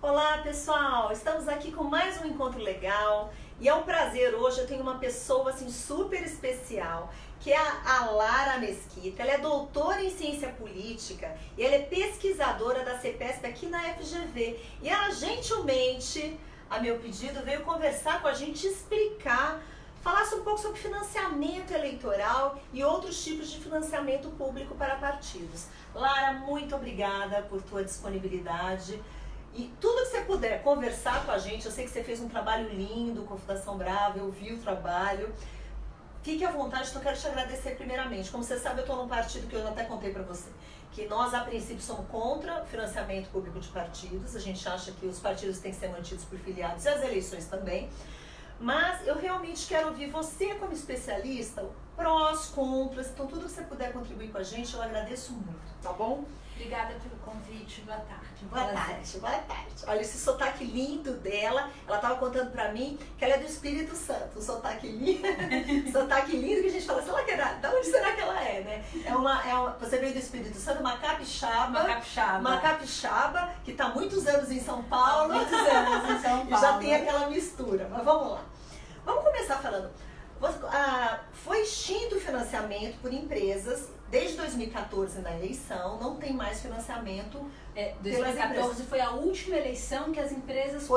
Olá pessoal, estamos aqui com mais um encontro legal e é um prazer hoje, eu tenho uma pessoa assim super especial, que é a Lara Mesquita. Ela é doutora em ciência política e ela é pesquisadora da CEPESP aqui na FGV e ela gentilmente, a meu pedido, veio conversar com a gente, explicar, falasse um pouco sobre financiamento eleitoral e outros tipos de financiamento público para partidos. Lara, muito obrigada por tua disponibilidade. E tudo que você puder conversar com a gente, eu sei que você fez um trabalho lindo com a Fundação Brava, eu vi o trabalho. Fique à vontade, então eu quero te agradecer primeiramente. Como você sabe, eu estou num partido que eu até contei para você, que nós a princípio somos contra o financiamento público de partidos, a gente acha que os partidos têm que ser mantidos por filiados e as eleições também. Mas eu realmente quero ouvir você como especialista, prós, contras, então tudo que você puder contribuir com a gente, eu agradeço muito, tá bom? Obrigada pelo convite, boa tarde. Boa tarde, boa tarde. Olha esse sotaque lindo dela, ela estava contando pra mim que ela é do Espírito Santo, um sotaque lindo, sotaque lindo que a gente fala, sei lá que era, de onde será que ela é, né? Você veio do Espírito Santo, uma capixaba, que está há muitos anos em São Paulo, e já tem aquela mistura, mas vamos lá. Vamos começar falando, foi extinto o financiamento por empresas. Desde 2014, na eleição, não tem mais financiamento. 2014 foi a última eleição que as empresas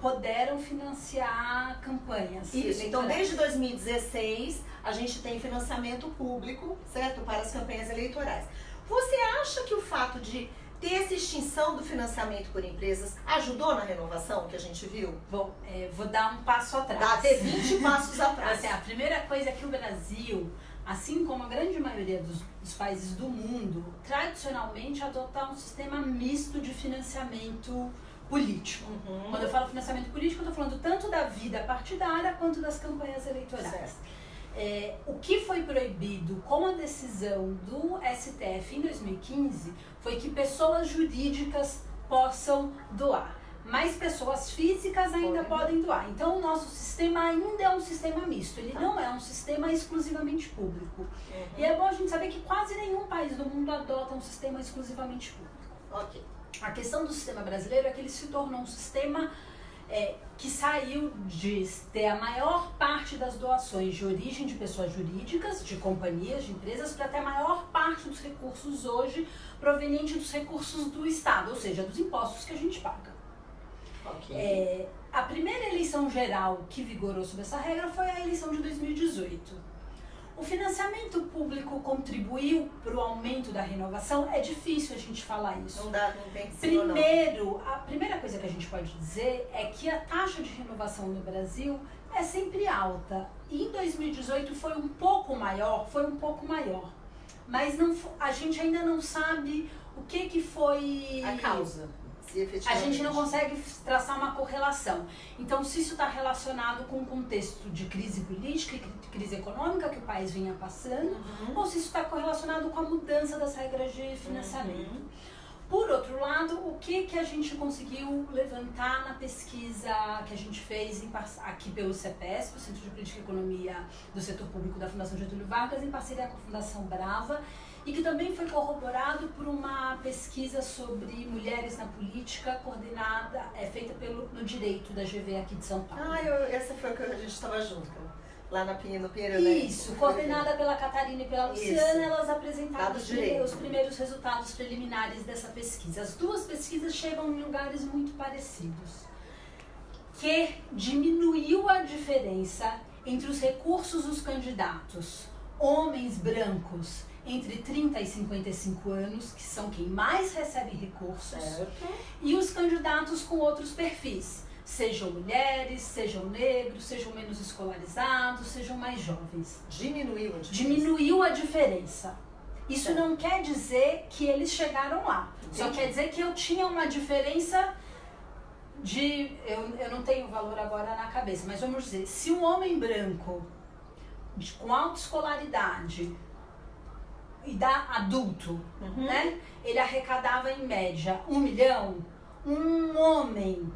puderam financiar campanhas. Isso, então desde 2016 a gente tem financiamento público, certo? Para as campanhas eleitorais. Você acha que o fato de ter essa extinção do financiamento por empresas ajudou na renovação que a gente viu? Bom, vou dar um passo atrás. Dá até 20 passos atrás. Assim, a primeira coisa é que o Brasil, assim como a grande maioria dos países do mundo, tradicionalmente adotar um sistema misto de financiamento político. Quando eu falo financiamento político, eu estou falando tanto da vida partidária quanto das campanhas eleitorais. O que foi proibido com a decisão do STF em 2015 foi que pessoas jurídicas possam doar. Mas pessoas físicas ainda podem doar. Então o nosso sistema ainda é um sistema misto, ele não é um sistema exclusivamente público. E é bom a gente saber que quase nenhum país do mundo adota um sistema exclusivamente público. A questão do sistema brasileiro é que ele se tornou um sistema que saiu de ter a maior parte das doações de origem de pessoas jurídicas, de companhias, de empresas, para ter a maior parte dos recursos hoje proveniente dos recursos do Estado, ou seja, dos impostos que a gente paga. A primeira eleição geral que vigorou sobre essa regra foi a eleição de 2018. O financiamento público contribuiu para o aumento da renovação? É difícil a gente falar isso. Não tem que ser. Primeiro, a primeira coisa que a gente pode dizer é que a taxa de renovação no Brasil é sempre alta. E em 2018 foi um pouco maior. Mas a gente ainda não sabe o que foi a causa. A gente não consegue traçar uma correlação. Então, se isso está relacionado com o contexto de crise política e crise econômica que o país vinha passando, ou se isso está correlacionado com a mudança das regras de financiamento. Por outro lado, o que a gente conseguiu levantar na pesquisa que a gente fez aqui pelo CEPESP, o Centro de Política e Economia do Setor Público da Fundação Getúlio Vargas, em parceria com a Fundação Brava, e que também foi corroborado por uma pesquisa sobre mulheres na política, coordenada, feita no Direito da GV aqui de São Paulo. Essa foi a que a gente estava junto, lá no Pinheiro, né? Isso, coordenada pela Catarina e pela Luciana, elas apresentaram os primeiros resultados preliminares dessa pesquisa. As duas pesquisas chegam em lugares muito parecidos, que diminuiu a diferença entre os recursos dos candidatos, homens brancos, entre 30 e 55 anos, que são quem mais recebe recursos, e os candidatos com outros perfis, sejam mulheres, sejam negros, sejam menos escolarizados, sejam mais jovens. Diminuiu a diferença. Isso não quer dizer que eles chegaram lá, só quer dizer que eu tinha uma diferença eu não tenho o valor agora na cabeça, mas vamos dizer, se um homem branco com alta escolaridade adulto, né? Ele arrecadava em média 1 milhão, um homem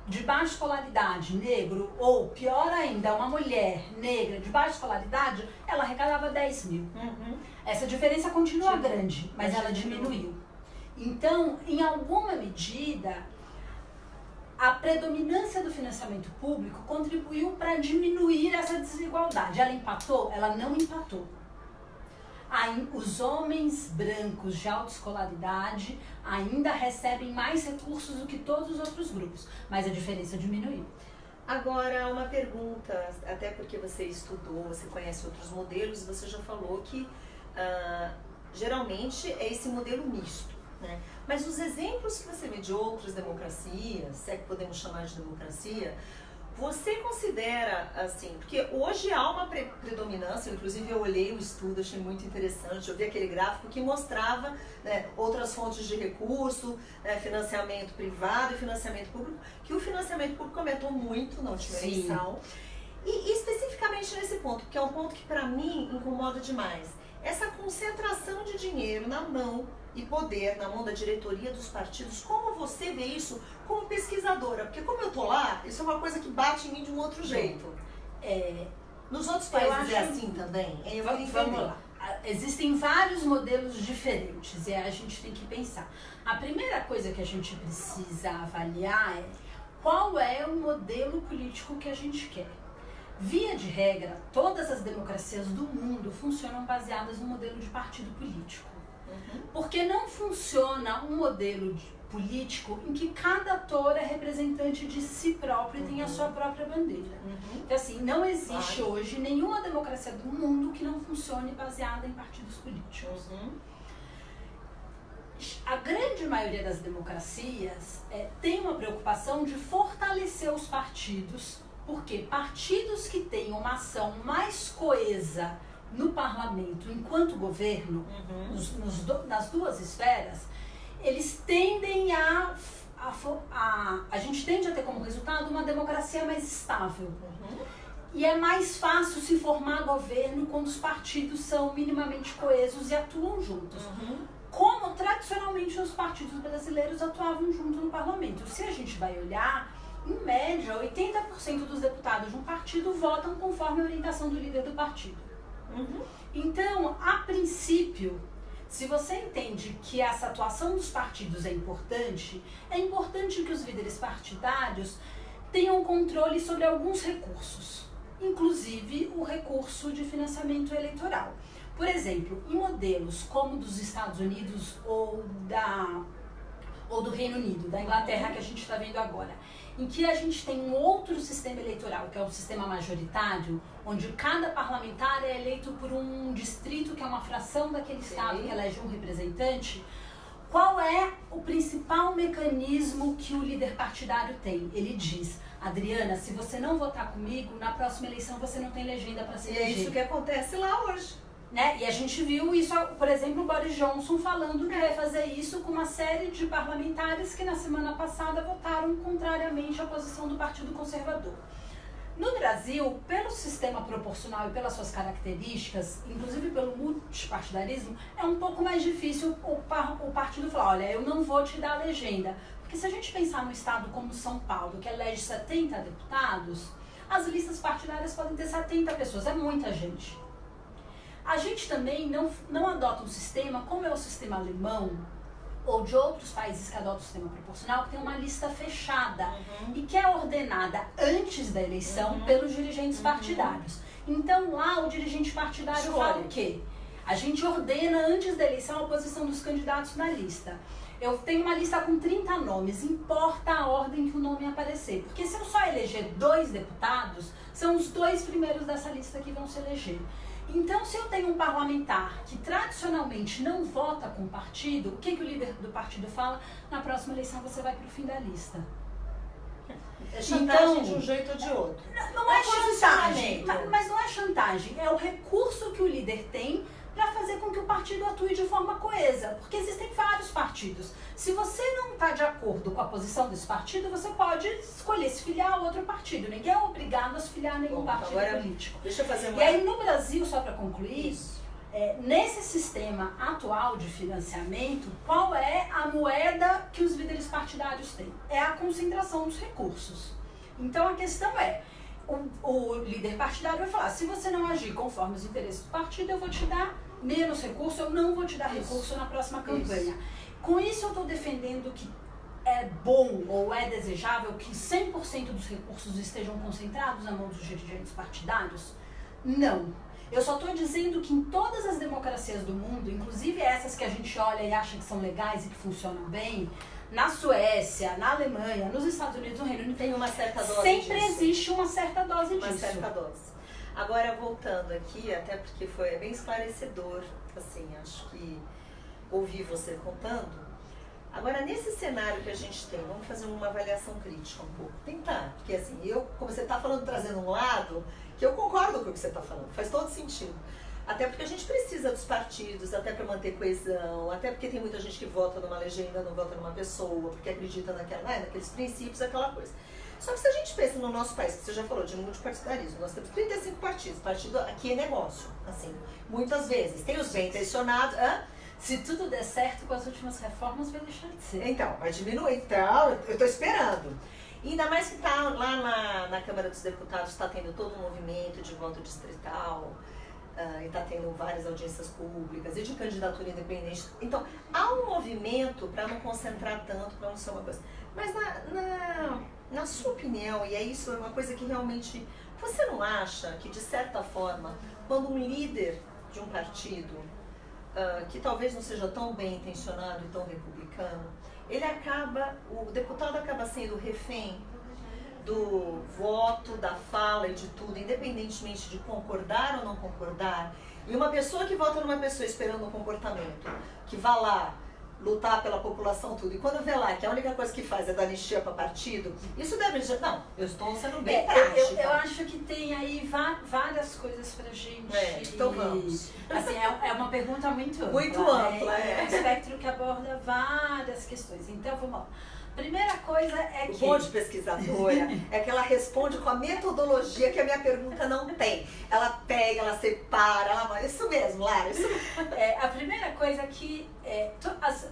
de baixa escolaridade, negro, ou pior ainda, uma mulher negra de baixa escolaridade, ela arrecadava 10 mil. Essa diferença continua grande, mas ela diminuiu. Então, em alguma medida, a predominância do financiamento público contribuiu para diminuir essa desigualdade. Ela empatou? Ela não empatou. Os homens brancos de alta escolaridade ainda recebem mais recursos do que todos os outros grupos, mas a diferença diminuiu. Agora, uma pergunta, até porque você estudou, você conhece outros modelos, você já falou que geralmente é esse modelo misto, né? Mas os exemplos que você vê de outras democracias, se é que podemos chamar de democracia, você considera, assim, porque hoje há uma predominância, inclusive eu olhei o estudo, achei muito interessante, eu vi aquele gráfico que mostrava, né, outras fontes de recurso, né, financiamento privado e financiamento público, que o financiamento público aumentou muito na última eleição. E especificamente nesse ponto, que é um ponto que para mim incomoda demais, essa concentração de dinheiro na mão e poder na mão da diretoria dos partidos. Como você vê isso como pesquisadora? Porque como eu tô lá, isso é uma coisa que bate em mim de um outro jeito. Nos outros países é assim também? Vamos lá. Existem vários modelos diferentes e a gente tem que pensar. A primeira coisa que a gente precisa avaliar é qual é o modelo político que a gente quer. Via de regra, todas as democracias do mundo funcionam baseadas no modelo de partido político. Porque não funciona um modelo político em que cada ator é representante de si próprio e tem a sua própria bandeira. Então, assim, não existe hoje nenhuma democracia do mundo que não funcione baseada em partidos políticos. A grande maioria das democracias tem uma preocupação de fortalecer os partidos, porque partidos que têm uma ação mais coesa no parlamento enquanto governo, nas duas esferas, eles tendem a gente tende a ter como resultado uma democracia mais estável. E é mais fácil se formar governo quando os partidos são minimamente coesos e atuam juntos. Como tradicionalmente os partidos brasileiros atuavam junto no parlamento. Se a gente vai olhar, em média, 80% dos deputados de um partido votam conforme a orientação do líder do partido. Então, a princípio, se você entende que essa atuação dos partidos é importante que os líderes partidários tenham controle sobre alguns recursos, inclusive o recurso de financiamento eleitoral. Por exemplo, em modelos como dos Estados Unidos ou do Reino Unido, da Inglaterra, que a gente está vendo agora, em que a gente tem um outro sistema eleitoral, que é o sistema majoritário, onde cada parlamentar é eleito por um distrito, que é uma fração daquele estado que elege um representante. Qual é o principal mecanismo que o líder partidário tem? Ele diz: Adriana, se você não votar comigo, na próxima eleição você não tem legenda para se eleger. É isso que acontece lá hoje. Né? E a gente viu isso, por exemplo, o Boris Johnson falando que vai fazer isso com uma série de parlamentares que na semana passada votaram contrariamente à posição do Partido Conservador. No Brasil, pelo sistema proporcional e pelas suas características, inclusive pelo multipartidarismo, é um pouco mais difícil o partido falar: olha, eu não vou te dar a legenda. Porque se a gente pensar num estado como São Paulo, que elege 70 deputados, as listas partidárias podem ter 70 pessoas, é muita gente. A gente também não adota um sistema, como é o sistema alemão, ou de outros países que adotam o sistema proporcional, que tem uma lista fechada e que é ordenada antes da eleição pelos dirigentes partidários. Então lá o dirigente partidário fala o quê? A gente ordena antes da eleição a posição dos candidatos na lista. Eu tenho uma lista com 30 nomes, importa a ordem que o nome aparecer. Porque se eu só eleger 2 deputados, são os 2 primeiros dessa lista que vão se eleger. Então, se eu tenho um parlamentar que tradicionalmente não vota com o partido, o que o líder do partido fala? Na próxima eleição você vai para o fim da lista. É chantagem então, de um jeito ou de outro. Não é chantagem, mas não é chantagem. É o recurso que o líder tem para fazer com que o partido atue de forma coesa. Porque existem vários partidos. Se você não está de acordo com a posição desse partido, você pode escolher se filiar a outro partido. Ninguém é obrigado a se filiar a nenhum partido político. Deixa eu fazer uma... E aí no Brasil, só para concluir, nesse sistema atual de financiamento, qual é a moeda que os líderes partidários têm? É a concentração dos recursos. Então a questão é, o líder partidário vai falar: se você não agir conforme os interesses do partido, eu vou te dar menos recurso, eu não vou te dar recurso na próxima campanha. Com isso eu estou defendendo que é bom ou é desejável que 100% dos recursos estejam concentrados na mão dos dirigentes partidários? Não. Eu só estou dizendo que em todas as democracias do mundo, inclusive essas que a gente olha e acha que são legais e que funcionam bem, na Suécia, na Alemanha, nos Estados Unidos, no Reino Unido, tem uma certa dose sempre disso. existe uma certa dose disso. Uma certa dose. Agora, voltando aqui, até porque foi bem esclarecedor, assim, acho que ouvir você contando. Agora, nesse cenário que a gente tem, vamos fazer uma avaliação crítica um pouco. Tentar, porque assim, como você está falando, trazendo um lado, que eu concordo com o que você está falando, faz todo sentido. Até porque a gente precisa dos partidos, até para manter coesão, até porque tem muita gente que vota numa legenda, não vota numa pessoa, porque acredita naqueles princípios, aquela coisa. Só que se a gente pensa no nosso país, que você já falou de multipartidarismo, nós temos 35 partidos, partido aqui é negócio, assim, muitas vezes. Tem os bem intencionados. Se tudo der certo com as últimas reformas, vai deixar de ser. Então, vai diminuir. Então, eu estou esperando. E ainda mais que está lá na Câmara dos Deputados, está tendo todo um movimento de voto distrital, e está tendo várias audiências públicas e de candidatura independente. Então, há um movimento para não concentrar tanto, para não ser uma coisa. Mas na sua opinião, e é isso, é uma coisa que realmente... Você não acha que, de certa forma, quando um líder de um partido, que talvez não seja tão bem intencionado e tão republicano, o deputado acaba sendo refém do voto, da fala e de tudo, independentemente de concordar ou não concordar, e uma pessoa que vota numa pessoa esperando um comportamento, que vá lá lutar pela população, tudo, e quando vê lá que a única coisa que faz é dar anistia para partido, isso deve dizer, não, eu estou sendo bem prática. Eu acho que tem aí várias coisas pra gente. Então vamos. Assim, é uma pergunta muito ampla. Muito ampla, É um espectro que aborda várias questões. Então, vamos lá. Primeira coisa é que... O bom de pesquisadora é que ela responde com a metodologia que a minha pergunta não tem. Ela pega, ela separa, isso mesmo, Lara. Isso... a primeira coisa é que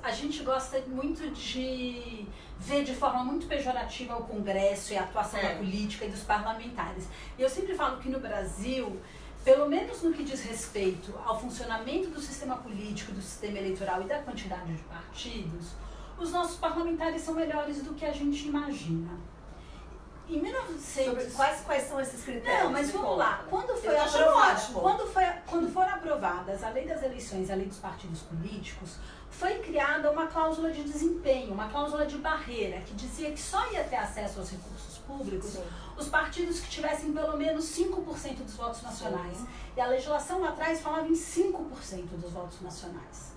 a gente gosta muito de ver de forma muito pejorativa o Congresso e a atuação da política e dos parlamentares. E eu sempre falo que no Brasil, pelo menos no que diz respeito ao funcionamento do sistema político, do sistema eleitoral e da quantidade de partidos, os nossos parlamentares são melhores do que a gente imagina. Em 1900... Quais são esses critérios? Não, mas vamos lá. Quando foram aprovadas a lei das eleições e a lei dos partidos políticos, foi criada uma cláusula de desempenho, uma cláusula de barreira, que dizia que só ia ter acesso aos recursos públicos os partidos que tivessem pelo menos 5% dos votos nacionais. Sim. E a legislação lá atrás falava em 5% dos votos nacionais.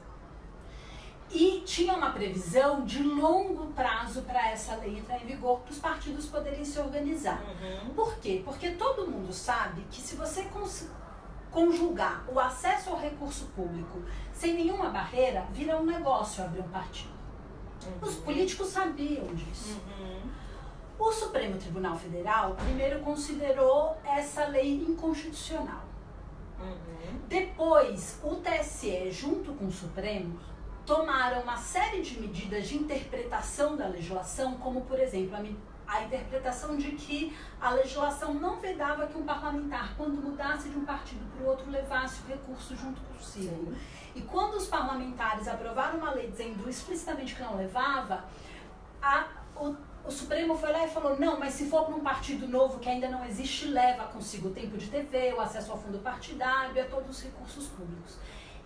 E tinha uma previsão de longo prazo para essa lei entrar em vigor, para os partidos poderem se organizar. Por quê? Porque todo mundo sabe que se você conjugar o acesso ao recurso público sem nenhuma barreira, vira um negócio abrir um partido. Os políticos sabiam disso. O Supremo Tribunal Federal primeiro considerou essa lei inconstitucional. Depois, o TSE, junto com o Supremo, tomaram uma série de medidas de interpretação da legislação, como, por exemplo, a interpretação de que a legislação não vedava que um parlamentar, quando mudasse de um partido para o outro, levasse o recurso junto consigo. E quando os parlamentares aprovaram uma lei dizendo explicitamente que não levava, o Supremo foi lá e falou, não, mas se for para um partido novo que ainda não existe, leva consigo o tempo de TV, o acesso ao fundo partidário e a todos os recursos públicos.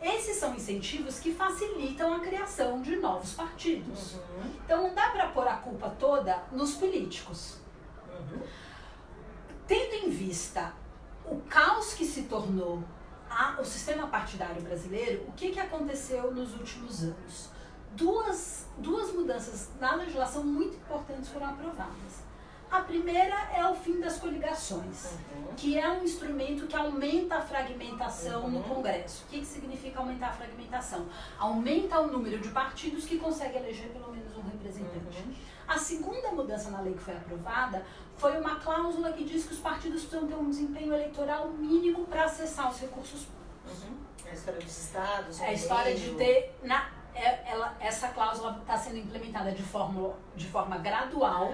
Esses são incentivos que facilitam a criação de novos partidos. Então não dá para pôr a culpa toda nos políticos. Tendo em vista o caos que se tornou o sistema partidário brasileiro, o que aconteceu nos últimos anos? Duas mudanças na legislação muito importantes foram aprovadas. A primeira é o fim das coligações, que é um instrumento que aumenta a fragmentação no Congresso. O que significa aumentar a fragmentação? Aumenta o número de partidos que consegue eleger pelo menos um representante. A segunda mudança na lei que foi aprovada foi uma cláusula que diz que os partidos precisam ter um desempenho eleitoral mínimo para acessar os recursos públicos. É a história dos estados. É a história de ter... essa cláusula está sendo implementada de forma gradual,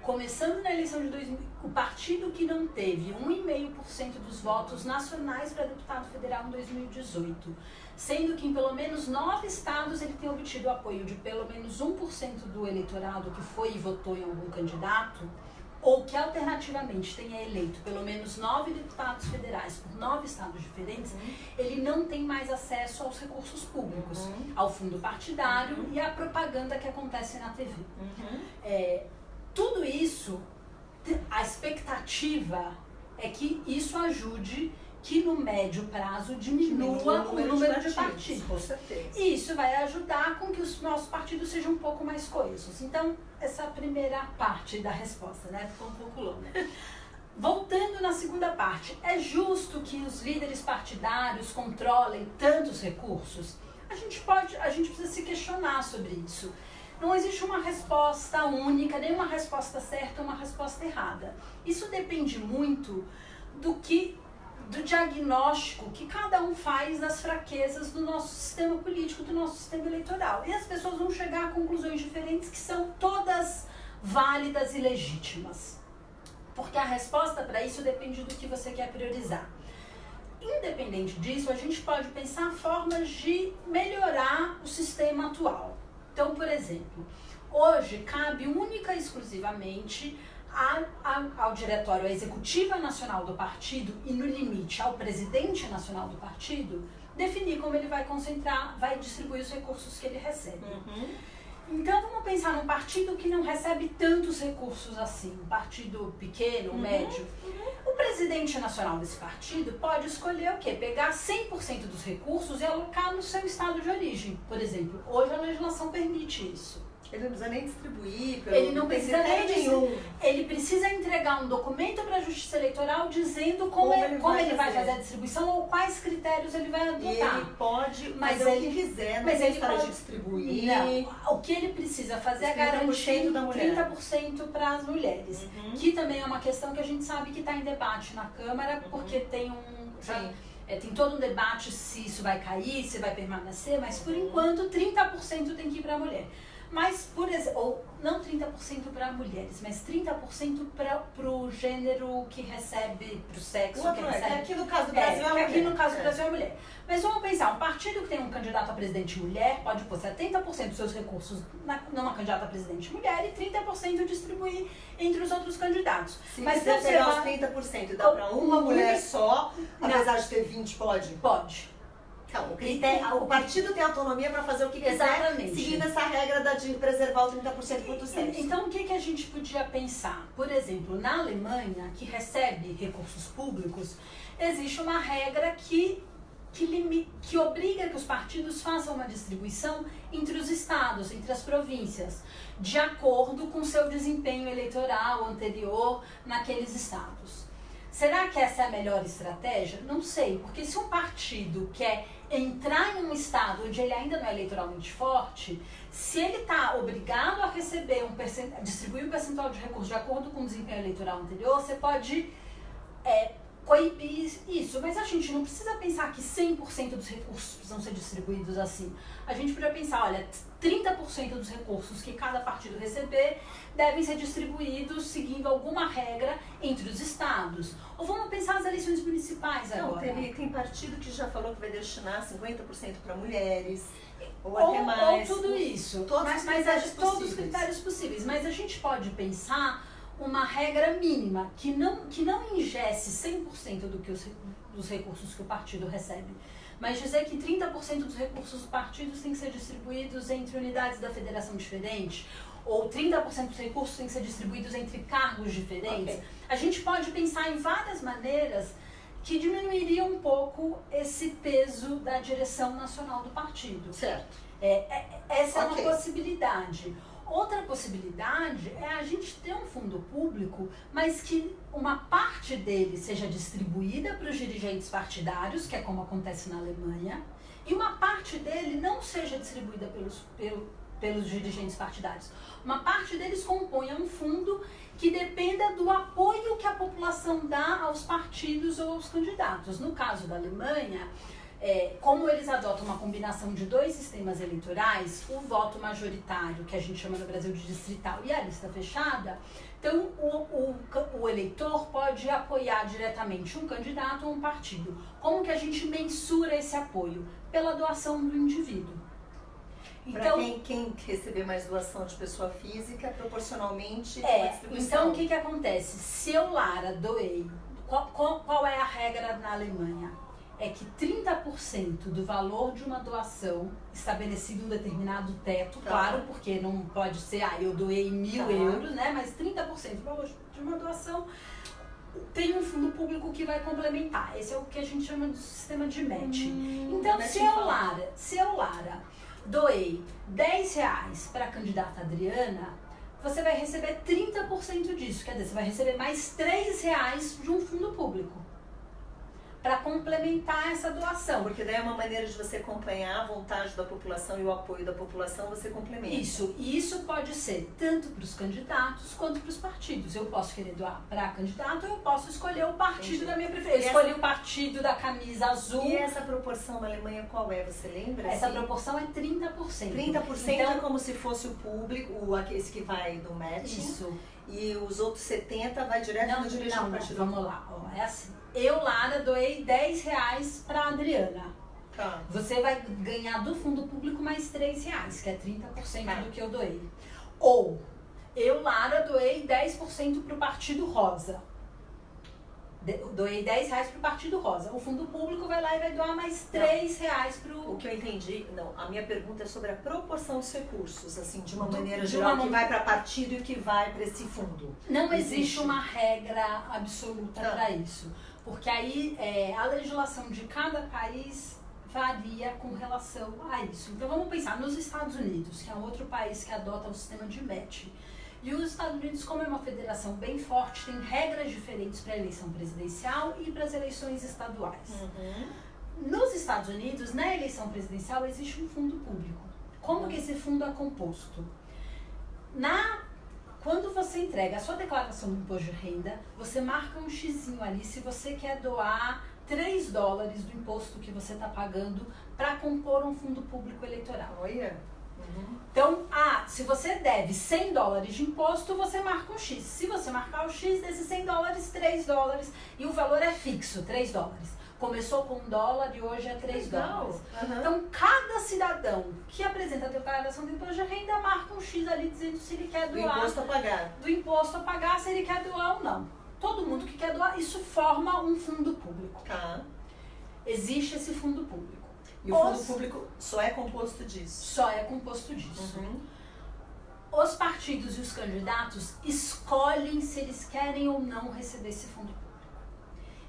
começando na eleição de 2000, o partido que não teve 1,5% dos votos nacionais para deputado federal em 2018, sendo que em pelo menos 9 estados ele tem obtido o apoio de pelo menos 1% do eleitorado que foi e votou em algum candidato, ou que alternativamente tenha eleito pelo menos 9 deputados federais por 9 estados diferentes, ele não tem mais acesso aos recursos públicos, ao fundo partidário e à propaganda que acontece na TV. Tudo isso, a expectativa é que isso ajude que no médio prazo diminua o número de partidos. Com certeza. E isso vai ajudar com que os nossos partidos sejam um pouco mais coesos. Então, essa é a primeira parte da resposta, né? Ficou um pouco longa. Voltando na segunda parte, é justo que os líderes partidários controlem tantos recursos? A gente precisa se questionar sobre isso. Não existe uma resposta única, nem uma resposta certa ou uma resposta errada. Isso depende muito do diagnóstico que cada um faz das fraquezas do nosso sistema político, do nosso sistema eleitoral. E as pessoas vão chegar a conclusões diferentes que são todas válidas e legítimas. Porque a resposta para isso depende do que você quer priorizar. Independente disso, a gente pode pensar formas de melhorar o sistema atual. Então, por exemplo, hoje cabe única e exclusivamente ao diretório, à executiva nacional do partido e, no limite, ao presidente nacional do partido, definir como ele vai concentrar, vai distribuir os recursos que ele recebe. Então, vamos pensar num partido que não recebe tantos recursos assim, um partido pequeno, médio. O presidente nacional desse partido pode escolher o quê? Pegar 100% dos recursos e alocar no seu estado de origem, por exemplo. Hoje a legislação permite isso. Ele não precisa nem distribuir, ele não precisa nem nenhum. Ele precisa entregar um documento para a Justiça Eleitoral dizendo como ele vai fazer a distribuição ou quais critérios ele vai adotar. E ele pode fazer o que quiser, mas ele pode distribuir. Não. O que ele precisa fazer é garantir 30% para as mulheres. Que também é uma questão que a gente sabe que está em debate na Câmara, porque tem tem todo um debate se isso vai cair, se vai permanecer, mas por enquanto 30% tem que ir para a mulher. Mas, por exemplo, ou não 30% para mulheres, mas 30% para o gênero que recebe, para o sexo que recebe. Aqui no caso do Brasil é a mulher. Aqui no caso do Brasil é a mulher. Mas vamos pensar, um partido que tem um candidato a presidente mulher pode pôr 70% dos seus recursos numa candidata a presidente mulher e 30% distribuir entre os outros candidatos. Mas se você pegar os 30% e dar para uma mulher só, apesar de ter 20, pode? Pode. Então, o partido tem autonomia para fazer o que quiser, seguindo essa regra de preservar o 30% quanto sexo. Então, o que a gente podia pensar? Por exemplo, na Alemanha, que recebe recursos públicos, existe uma regra que obriga que os partidos façam uma distribuição entre os estados, entre as províncias, de acordo com seu desempenho eleitoral anterior naqueles estados. Será que essa é a melhor estratégia? Não sei, porque se um partido quer entrar em um estado onde ele ainda não é eleitoralmente forte, se ele está obrigado a receber distribuir um percentual de recursos de acordo com o desempenho eleitoral anterior, você pode coibir isso. Mas a gente não precisa pensar que 100% dos recursos precisam ser distribuídos assim. A gente podia pensar, olha, 30% dos recursos que cada partido receber devem ser distribuídos seguindo alguma regra entre os estados. Ou vamos pensar nas eleições municipais agora. Tem partido que já falou que vai destinar 50% para mulheres, ou até mais. Ou tudo isso. Todos os critérios possíveis. Mas a gente pode pensar uma regra mínima, que não ingesse 100% dos recursos que o partido recebe. Mas dizer que 30% dos recursos dos partidos têm que ser distribuídos entre unidades da federação diferentes, ou 30% dos recursos têm que ser distribuídos entre cargos diferentes. A gente pode pensar em várias maneiras que diminuiriam um pouco esse peso da direção nacional do partido. Certo. Essa é uma possibilidade. Outra possibilidade é a gente ter um fundo público, mas que uma parte dele seja distribuída para os dirigentes partidários, que é como acontece na Alemanha, e uma parte dele não seja distribuída pelos dirigentes partidários. Uma parte deles componha um fundo que dependa do apoio que a população dá aos partidos ou aos candidatos. No caso da Alemanha, como eles adotam uma combinação de 2 sistemas eleitorais, o voto majoritário, que a gente chama no Brasil de distrital, e a lista fechada, então o eleitor pode apoiar diretamente um candidato ou um partido. Como que a gente mensura esse apoio? Pela doação do indivíduo. Então, quem receber mais doação de pessoa física, proporcionalmente, uma distribuição. Então, o que acontece? Se eu, Lara, doei, qual é a regra na Alemanha? É que 30% do valor de uma doação, estabelecido um determinado teto, claro, porque não pode ser, eu doei 1.000 euros, né? Mas 30% do valor de uma doação tem um fundo público que vai complementar. Esse é o que a gente chama de sistema de matching. Então, se eu, Lara, doei R$10 para a candidata Adriana, você vai receber 30% disso. Quer dizer, você vai receber mais R$3 de um fundo público para complementar essa doação. Porque daí é uma maneira de você acompanhar a vontade da população e o apoio da população, você complementa. Isso, e isso pode ser tanto para os candidatos quanto para os partidos. Eu posso querer doar para candidato, eu posso escolher o partido da minha preferência. Eu escolhi o partido da camisa azul. E essa proporção na Alemanha qual é? Você lembra? Essa proporção é 30%. 30% então, é como se fosse o público, esse que vai do matching. Isso. E os outros 70% vai direto no dirigente do partido. Vamos lá, é assim. Eu, Lara, doei R$10 para Adriana. Tá. Você vai ganhar do fundo público mais R$3, que é 30% do que eu doei. Ou, eu, Lara, doei 10% para o Partido Rosa. Doei R$10 para o Partido Rosa. O fundo público vai lá e vai doar mais R$3 para o... O que eu entendi, a minha pergunta é sobre a proporção dos recursos, assim, de uma maneira geral, que vai para partido e que vai para esse fundo. Não existe uma regra absoluta para isso. Porque aí a legislação de cada país varia com relação a isso. Então vamos pensar nos Estados Unidos, que é um outro país que adota o sistema de matching. E os Estados Unidos, como é uma federação bem forte, tem regras diferentes para a eleição presidencial e para as eleições estaduais. Nos Estados Unidos, na eleição presidencial, existe um fundo público. Como que esse fundo é composto? Quando você entrega a sua declaração do imposto de renda, você marca um xizinho ali se você quer doar $3 do imposto que você está pagando para compor um fundo público eleitoral. Olha. Então, se você deve $100 de imposto, você marca um X. Se você marcar o X, desses $100, $3. E o valor é fixo, $3. Começou com $1 e hoje é $3. Então, cada cidadão que apresenta a declaração do imposto de renda marca um X ali dizendo se ele quer doar. Do imposto a pagar. Do imposto a pagar, se ele quer doar ou não. Todo mundo que quer doar, isso forma um fundo público. Existe esse fundo público. E o fundo público só é composto disso? Só é composto disso. Os partidos e os candidatos escolhem se eles querem ou não receber esse fundo público.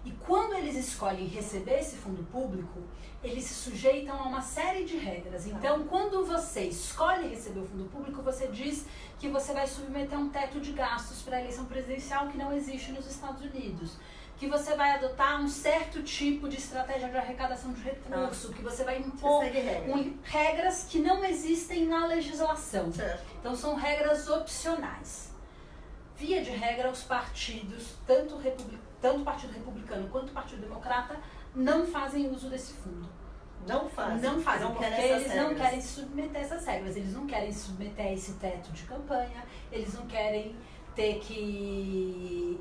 E quando eles escolhem receber esse fundo público, eles se sujeitam a uma série de regras. Então, quando você escolhe receber o fundo público, você diz que você vai submeter a um teto de gastos para a eleição presidencial que não existe nos Estados Unidos. Que você vai adotar um certo tipo de estratégia de arrecadação de recurso, que você vai impor regras que não existem na legislação. Então, são regras opcionais. Via de regra, os partidos, tanto o Partido Republicano quanto o Partido Democrata, não fazem uso desse fundo. Não fazem. Não fazem, porque eles não querem se submeter a essas regras. Eles não querem se submeter a esse teto de campanha, eles não querem ter que...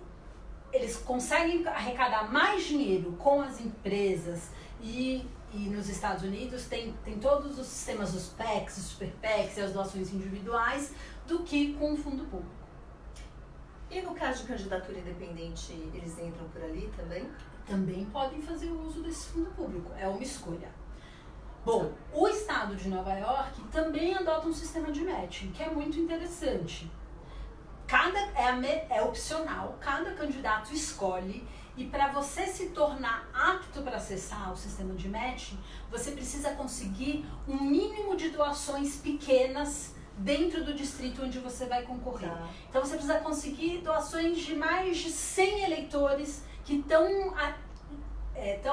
Eles conseguem arrecadar mais dinheiro com as empresas e nos Estados Unidos tem todos os sistemas dos PACs, os Super PACs e as doações individuais do que com o fundo público. E no caso de candidatura independente, eles entram por ali também? Também podem fazer uso desse fundo público, é uma escolha. Bom, o estado de Nova York também adota um sistema de matching, que é muito interessante. É opcional, cada candidato escolhe, e para você se tornar apto para acessar o sistema de matching, você precisa conseguir um mínimo de doações pequenas dentro do distrito onde você vai concorrer. Então você precisa conseguir doações de mais de 100 eleitores que estão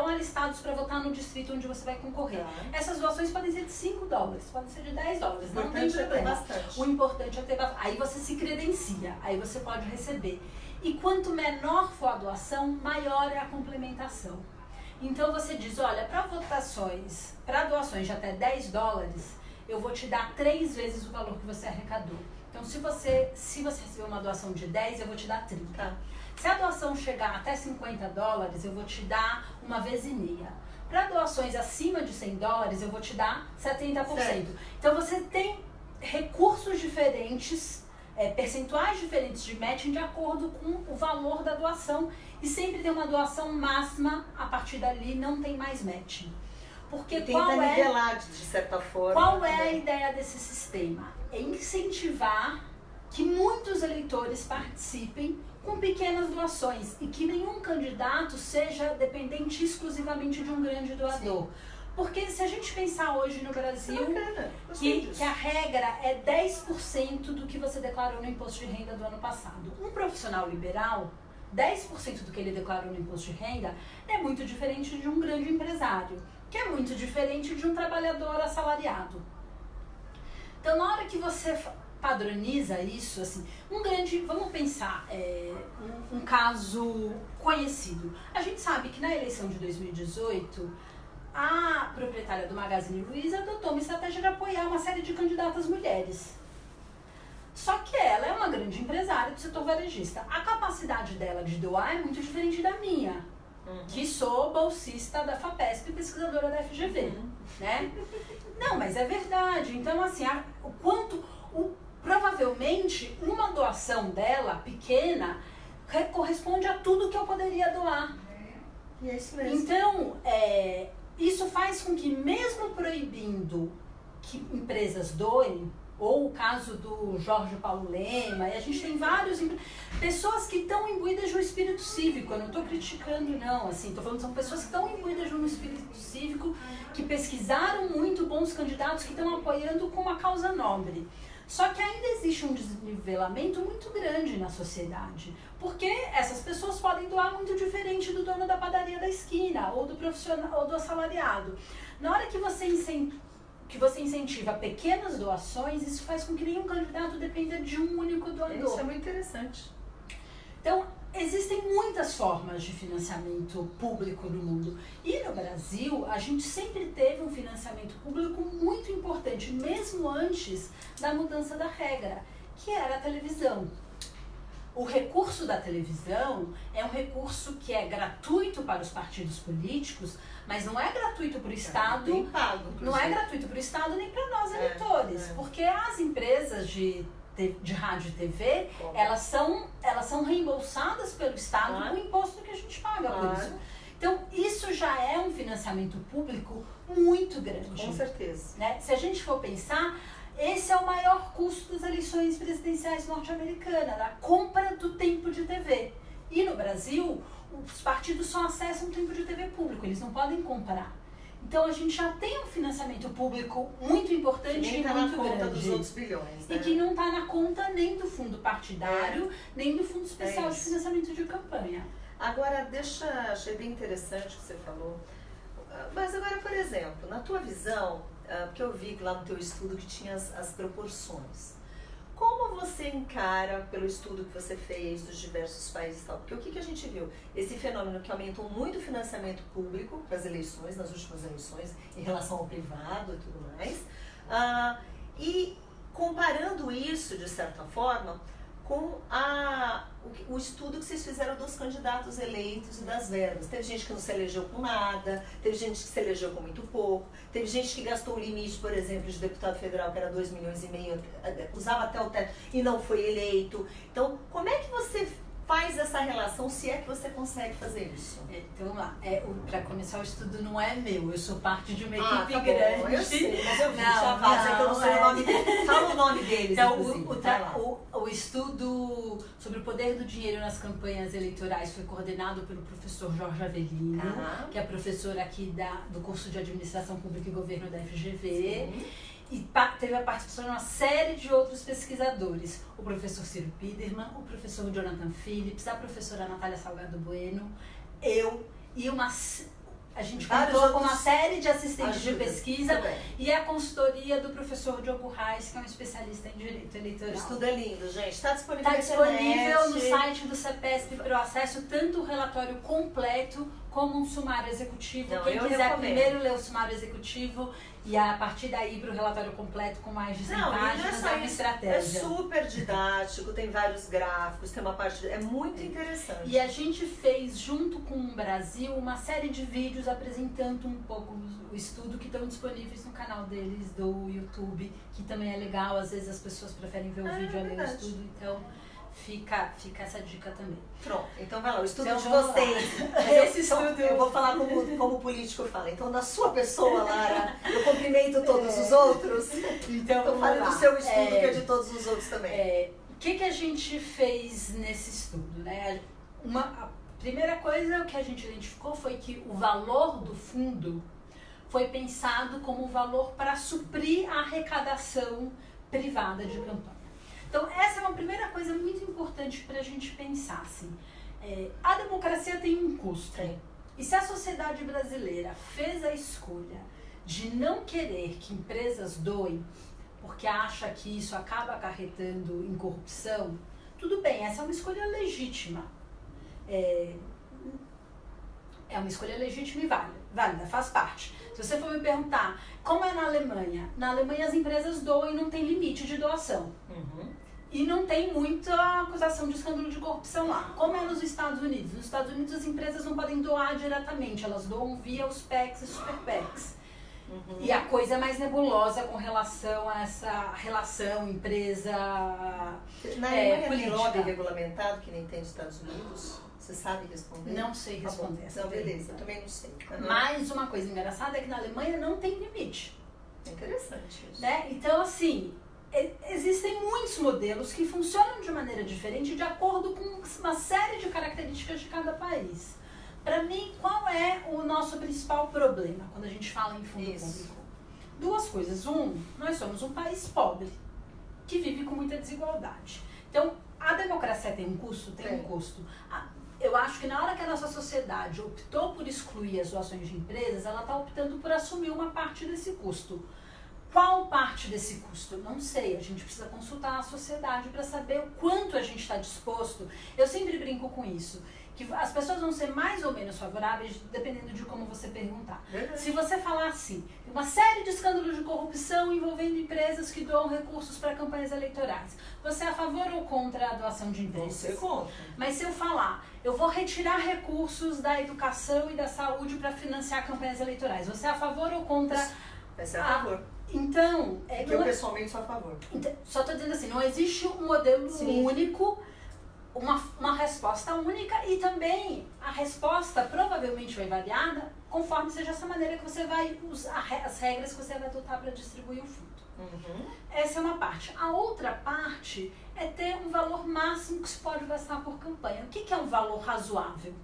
alistados para votar no distrito onde você vai concorrer. Essas doações podem ser de $5, podem ser de $10, não tem problema. O importante é ter bastante. Aí você se credencia, aí você pode receber. E quanto menor for a doação, maior é a complementação. Então você diz, olha, para doações de até $10, eu vou te dar 3 vezes o valor que você arrecadou. Então se você receber uma doação de 10, eu vou te dar 30. Tá. Se a doação chegar até $50, eu vou te dar 1,5 vezes. Para doações acima de $100, eu vou te dar 70%. Certo. Então você tem recursos diferentes, percentuais diferentes de matching de acordo com o valor da doação. E sempre tem uma doação máxima, a partir dali não tem mais matching. Porque tenta nivelar, de certa forma. Qual é a ideia desse sistema? É incentivar que muitos eleitores participem com pequenas doações e que nenhum candidato seja dependente exclusivamente de um grande doador. Sim. Porque se a gente pensar hoje no Brasil, que a regra é 10% do que você declarou no imposto de renda do ano passado. Um profissional liberal, 10% do que ele declarou no imposto de renda é muito diferente de um grande empresário, que é muito diferente de um trabalhador assalariado. Então, na hora que você padroniza isso, assim, vamos pensar um caso conhecido. A gente sabe que na eleição de 2018, a proprietária do Magazine Luiza adotou uma estratégia de apoiar uma série de candidatas mulheres. Só que ela é uma grande empresária do setor varejista. A capacidade dela de doar é muito diferente da minha, que sou bolsista da FAPESP e pesquisadora da FGV, né? Não, mas é verdade. Então, assim, provavelmente uma doação dela, pequena, corresponde a tudo que eu poderia doar. E é isso mesmo. Então, isso faz com que, mesmo proibindo que empresas doem, ou o caso do Jorge Paulo Lema, e a gente tem várias pessoas que estão imbuídas de um espírito cívico. Eu não estou criticando, não, assim, estou falando que são pessoas que estão imbuídas de um espírito cívico, que pesquisaram muito bons candidatos, que estão apoiando com uma causa nobre. Só que ainda existe um desnivelamento muito grande na sociedade, porque essas pessoas podem doar muito diferente do dono da padaria da esquina, ou do profissional, ou do assalariado. Na hora que você incentiva pequenas doações, isso faz com que nenhum candidato dependa de um único doador. Isso é muito interessante. Então, existem muitas formas de financiamento público no mundo. E no Brasil, a gente sempre teve um financiamento público muito importante, mesmo antes da mudança da regra, que era a televisão. O recurso da televisão é um recurso que é gratuito para os partidos políticos, mas não é gratuito para o Estado. Não é gratuito para o Estado nem para nós eleitores, porque as empresas de rádio e TV, elas são reembolsadas pelo Estado com o imposto que a gente paga por isso. Então, isso já é um financiamento público muito grande. Com certeza. Né? Se a gente for pensar, esse é o maior custo das eleições presidenciais norte-americanas, a compra do tempo de TV. E no Brasil, os partidos só acessam o tempo de TV público, eles não podem comprar. Então a gente já tem um financiamento público muito importante e muito grande. Que nem está na conta dos outros bilhões, né? E que não está na conta nem do fundo partidário, nem do fundo especial de financiamento de campanha. Agora, achei bem interessante o que você falou. Mas agora, por exemplo, na tua visão, porque eu vi lá no teu estudo que tinha as proporções. Como você encara, pelo estudo que você fez dos diversos países e tal? Porque o que a gente viu? Esse fenômeno que aumentou muito o financiamento público para as eleições, nas últimas eleições, em relação ao privado e tudo mais. E comparando isso, de certa forma, com o estudo que vocês fizeram dos candidatos eleitos e das verbas. Teve gente que não se elegeu com nada, teve gente que se elegeu com muito pouco, teve gente que gastou o limite, por exemplo, de deputado federal, que era 2,5 milhões, usava até o teto e não foi eleito. Então, como é que você faz essa relação, se é que você consegue fazer isso? Então, vamos lá. Para começar, o estudo não é meu, eu sou parte de uma equipe grande. Bom, eu sei, mas eu vi, que eu não sei o nome dele. Fala o nome deles, então, o estudo sobre o poder do dinheiro nas campanhas eleitorais foi coordenado pelo professor Jorge Avelino, que é professor aqui do curso de Administração Pública e Governo da FGV. Sim. E teve a participação de uma série de outros pesquisadores, o professor Ciro Piderman, o professor Jonathan Phillips, a professora Natália Salgado Bueno, eu e A gente Vários contou com outros uma série de assistentes de ajuda pesquisa também. e a consultoria do professor Diogo Reis, que é um especialista em direito O eleitoral. estudo é lindo, gente. Está disponível, Está disponível no site do CEPESP para o acesso, tanto o relatório completo como um sumário executivo. Não, Quem eu quiser recomendo. primeiro ler o sumário executivo e a partir daí para o relatório completo com mais de 100 páginas, é uma estratégia. É super didático, tem vários gráficos, tem uma parte... É muito interessante. E a gente fez, junto com o Brasil, uma série de vídeos apresentando um pouco o estudo que estão disponíveis no canal deles do YouTube, que também é legal, às vezes as pessoas preferem ver o vídeo a ler o estudo, então fica essa dica também. Pronto, então vai lá, o estudo Então, de vamos lá. vocês. Esse Então, estudo... eu vou falar como o político fala. Então, na sua pessoa, Lara, eu cumprimento todos os outros. Então fale do seu estudo, que é de todos os outros também. O que a gente fez nesse estudo, né? A primeira coisa que a gente identificou foi que o valor do fundo foi pensado como um valor para suprir a arrecadação privada de campanha. Então, essa é uma primeira coisa muito importante para a gente pensar, assim. A democracia tem um custo. Tem. E se a sociedade brasileira fez a escolha de não querer que empresas doem, porque acha que isso acaba acarretando em corrupção, tudo bem, essa é uma escolha legítima. É uma escolha legítima e válida, faz parte. Se você for me perguntar, como é na Alemanha? Na Alemanha as empresas doam e não tem limite de doação. E não tem muita acusação de escândalo de corrupção lá. Como é nos Estados Unidos? Nos Estados Unidos as empresas não podem doar diretamente, elas doam via os PACs e Super PACs. E a coisa é mais nebulosa com relação a essa relação empresa Na Alemanha tem política. lobby regulamentado, que nem tem nos Estados Unidos? Você sabe responder? Não sei responder essa Então, beleza, pergunta. eu também não sei. Mas uma coisa engraçada é que na Alemanha não tem limite. É interessante isso. Né? Então, assim, existem muitos modelos que funcionam de maneira diferente de acordo com uma série de características de cada país. Para mim, qual é o nosso principal problema quando a gente fala em fundo público? Duas coisas. Nós somos um país pobre, que vive com muita desigualdade. Então, a democracia tem um custo? Tem um custo. Eu acho que na hora que a nossa sociedade optou por excluir as doações de empresas, ela está optando por assumir uma parte desse custo. Qual parte desse custo? Não sei, a gente precisa consultar a sociedade para saber o quanto a gente está disposto. Eu sempre brinco com isso, que as pessoas vão ser mais ou menos favoráveis dependendo de como você perguntar. Se você falar assim, uma série de escândalos de corrupção envolvendo empresas que doam recursos para campanhas eleitorais, você é a favor ou contra a doação de empresas? Você contra. Mas se eu falar, eu vou retirar recursos da educação e da saúde para financiar campanhas eleitorais, você é a favor ou contra? Vai ser a favor. Então, eu pessoalmente sou a favor. Então, só estou dizendo assim, não existe um modelo único, uma resposta única, e também a resposta provavelmente vai variada conforme seja essa maneira que você vai usar, as regras que você vai adotar para distribuir o fundo. Essa é uma parte. A outra parte é ter um valor máximo que se pode gastar por campanha. O que é um valor razoável?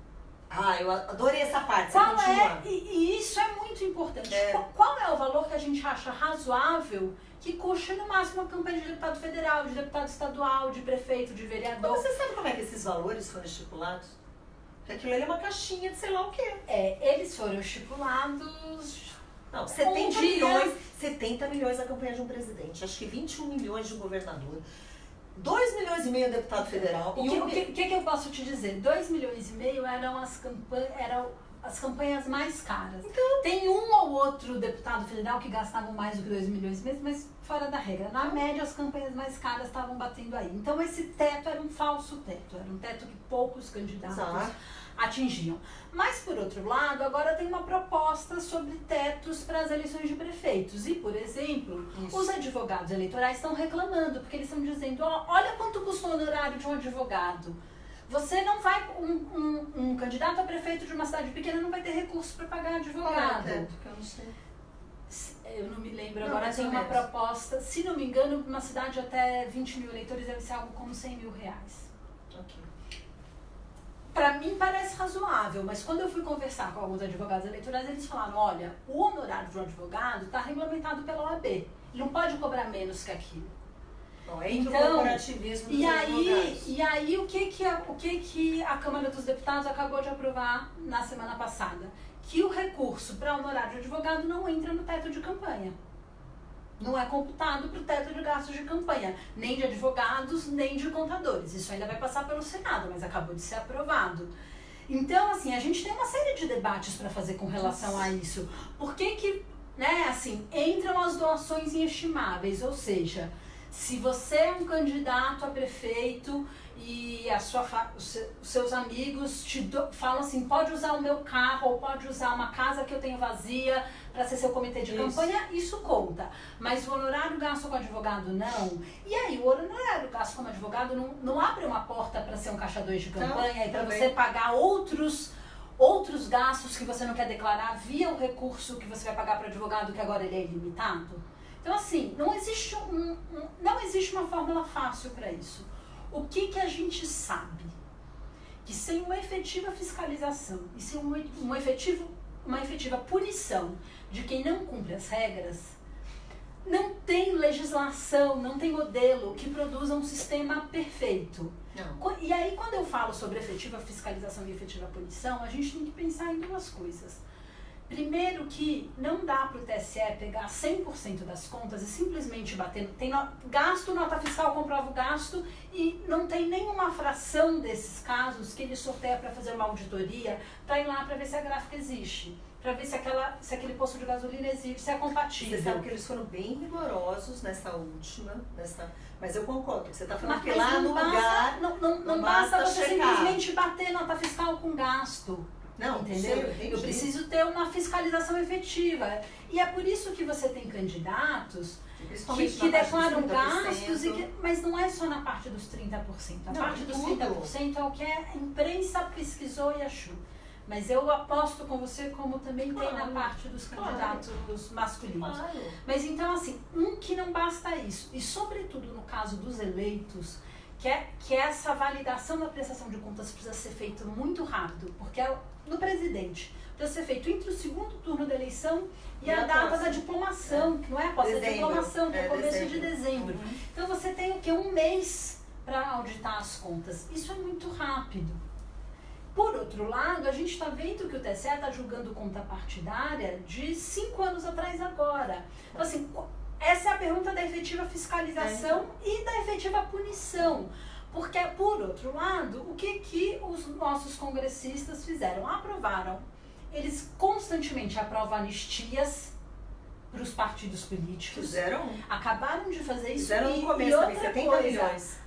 Eu adorei essa parte. Qual é, e isso é muito importante, qual é o valor que a gente acha razoável que custe no máximo a campanha de deputado federal, de deputado estadual, de prefeito, de vereador? Mas você sabe como é que esses valores foram estipulados? Porque aquilo ali é uma caixinha de sei lá o quê. Eles foram estipulados... Não, 70 milhões a campanha de um presidente, acho que 21 milhões de um governador. 2,5 milhões de deputado federal. O que eu posso te dizer? 2,5 milhões eram as campanhas mais caras. Então, tem um ou outro deputado federal que gastavam mais do que 2 milhões mesmo, mas fora da regra. Na média, as campanhas mais caras estavam batendo aí. Então, esse teto era um falso teto. Era um teto que poucos candidatos atingiam. Mas, por outro lado, agora tem uma proposta sobre tetos para as eleições de prefeitos. E, por exemplo, os advogados eleitorais estão reclamando, porque eles estão dizendo, olha quanto custa o honorário de um advogado. Você não vai, um candidato a prefeito de uma cidade pequena não vai ter recurso para pagar advogado. Qual é o teto? Que eu não sei. Eu não me lembro, agora tem uma proposta, se não me engano, uma cidade até 20 mil eleitores deve ser algo como 100 mil reais. Para mim parece razoável, mas quando eu fui conversar com alguns advogados eleitorais, eles falaram, olha, o honorário de um advogado está regulamentado pela OAB, ele não pode cobrar menos que aquilo. Então, o corporativismo dos advogados. E aí o que a Câmara dos Deputados acabou de aprovar na semana passada? que o recurso para honorário de advogado não entra no teto de campanha. Não é computado para o teto de gastos de campanha, nem de advogados, nem de contadores. Isso ainda vai passar pelo Senado, mas acabou de ser aprovado. Então, assim, a gente tem uma série de debates para fazer com relação a isso. Por que, né, assim, entram as doações inestimáveis? Ou seja, se você é um candidato a prefeito e os seus amigos falam assim, pode usar o meu carro ou pode usar uma casa que eu tenho vazia para ser seu comitê de campanha, isso conta. Mas o honorário gasto com advogado não. E aí, o honorário gasto como advogado não abre uma porta para ser um caixa 2 de campanha e para você pagar outros gastos que você não quer declarar via o recurso que você vai pagar para advogado, que agora ele é ilimitado? Então, assim, não existe uma fórmula fácil para isso. O que a gente sabe? Que sem uma efetiva fiscalização e sem uma efetiva punição de quem não cumpre as regras, não tem legislação, não tem modelo que produza um sistema perfeito. Não. E aí, quando eu falo sobre efetiva fiscalização e efetiva punição, a gente tem que pensar em duas coisas. Primeiro que não dá para o TSE pegar 100% das contas e simplesmente bater, gasto, nota fiscal comprova o gasto e não tem nenhuma fração desses casos que ele sorteia para fazer uma auditoria, para ir lá para ver se a gráfica existe, para ver se aquele posto de gasolina existe, se é compatível. Você sabe que eles foram bem rigorosos nessa última, mas eu concordo, você está falando que lá no lugar não basta você simplesmente bater nota fiscal com gasto. Não, entendeu? Eu preciso ter uma fiscalização efetiva. E é por isso que você tem candidatos que declaram gastos, mas não é só na parte dos 30%. A parte dos 30% é o que a imprensa pesquisou e achou. Mas eu aposto com você como também tem na parte dos candidatos masculinos. Mas então, assim, que não basta isso. E sobretudo no caso dos eleitos, que essa validação da prestação de contas precisa ser feita muito rápido, porque no presidente precisa ser feito entre o segundo turno da eleição e a data da diplomação, que não é após a diplomação, que é começo de dezembro. Então você tem o quê? Um mês para auditar as contas. Isso é muito rápido. Por outro lado, a gente está vendo que o TSE está julgando conta partidária de 5 anos atrás agora. Então, assim, essa é a pergunta da efetiva fiscalização e da efetiva punição. Porque, por outro lado, o que os nossos congressistas fizeram? Aprovaram. Eles constantemente aprovam anistias para os partidos políticos. Fizeram. Acabaram de fazer isso. Fizeram no começo também, 70 milhões.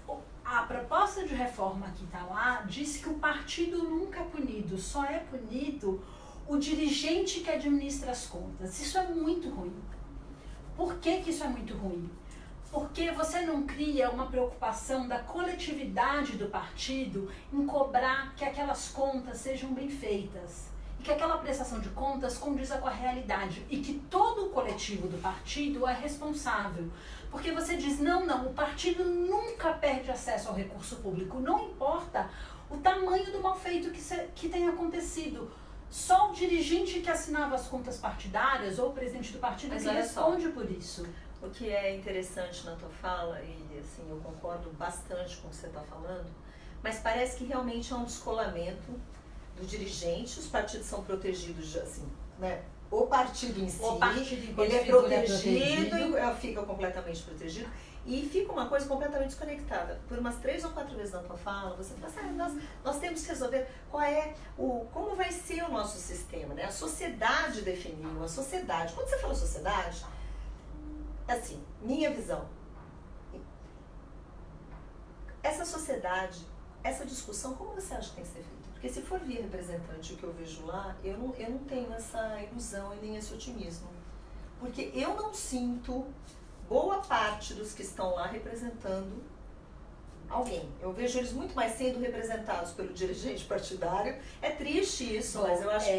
A proposta de reforma que está lá diz que o partido nunca é punido, só é punido o dirigente que administra as contas. Isso é muito ruim. Por que isso é muito ruim? Porque você não cria uma preocupação da coletividade do partido em cobrar que aquelas contas sejam bem feitas e que aquela prestação de contas condiza com a realidade e que todo o coletivo do partido é responsável. Porque você diz, não, o partido nunca perde acesso ao recurso público, não importa o tamanho do mal feito que tenha acontecido. Só o dirigente que assinava as contas partidárias ou o presidente do partido que responde por isso. O que é interessante na tua fala, e assim, eu concordo bastante com o que você está falando, mas parece que realmente há um descolamento do dirigente, os partidos são protegidos, assim, né? O partido em si, ele é protegido e fica completamente protegido. E fica uma coisa completamente desconectada. Por umas 3 ou 4 vezes na tua fala, você fala assim, nós temos que resolver como vai ser o nosso sistema, né? A sociedade definiu, Quando você fala sociedade, assim, minha visão, essa sociedade, essa discussão, como você acha que tem que ser feita? Porque se for via representante, o que eu vejo lá, eu não tenho essa ilusão e nem esse otimismo. Porque eu não sinto boa parte dos que estão lá representando alguém. Eu vejo eles muito mais sendo representados pelo dirigente partidário. É triste isso, mas eu acho...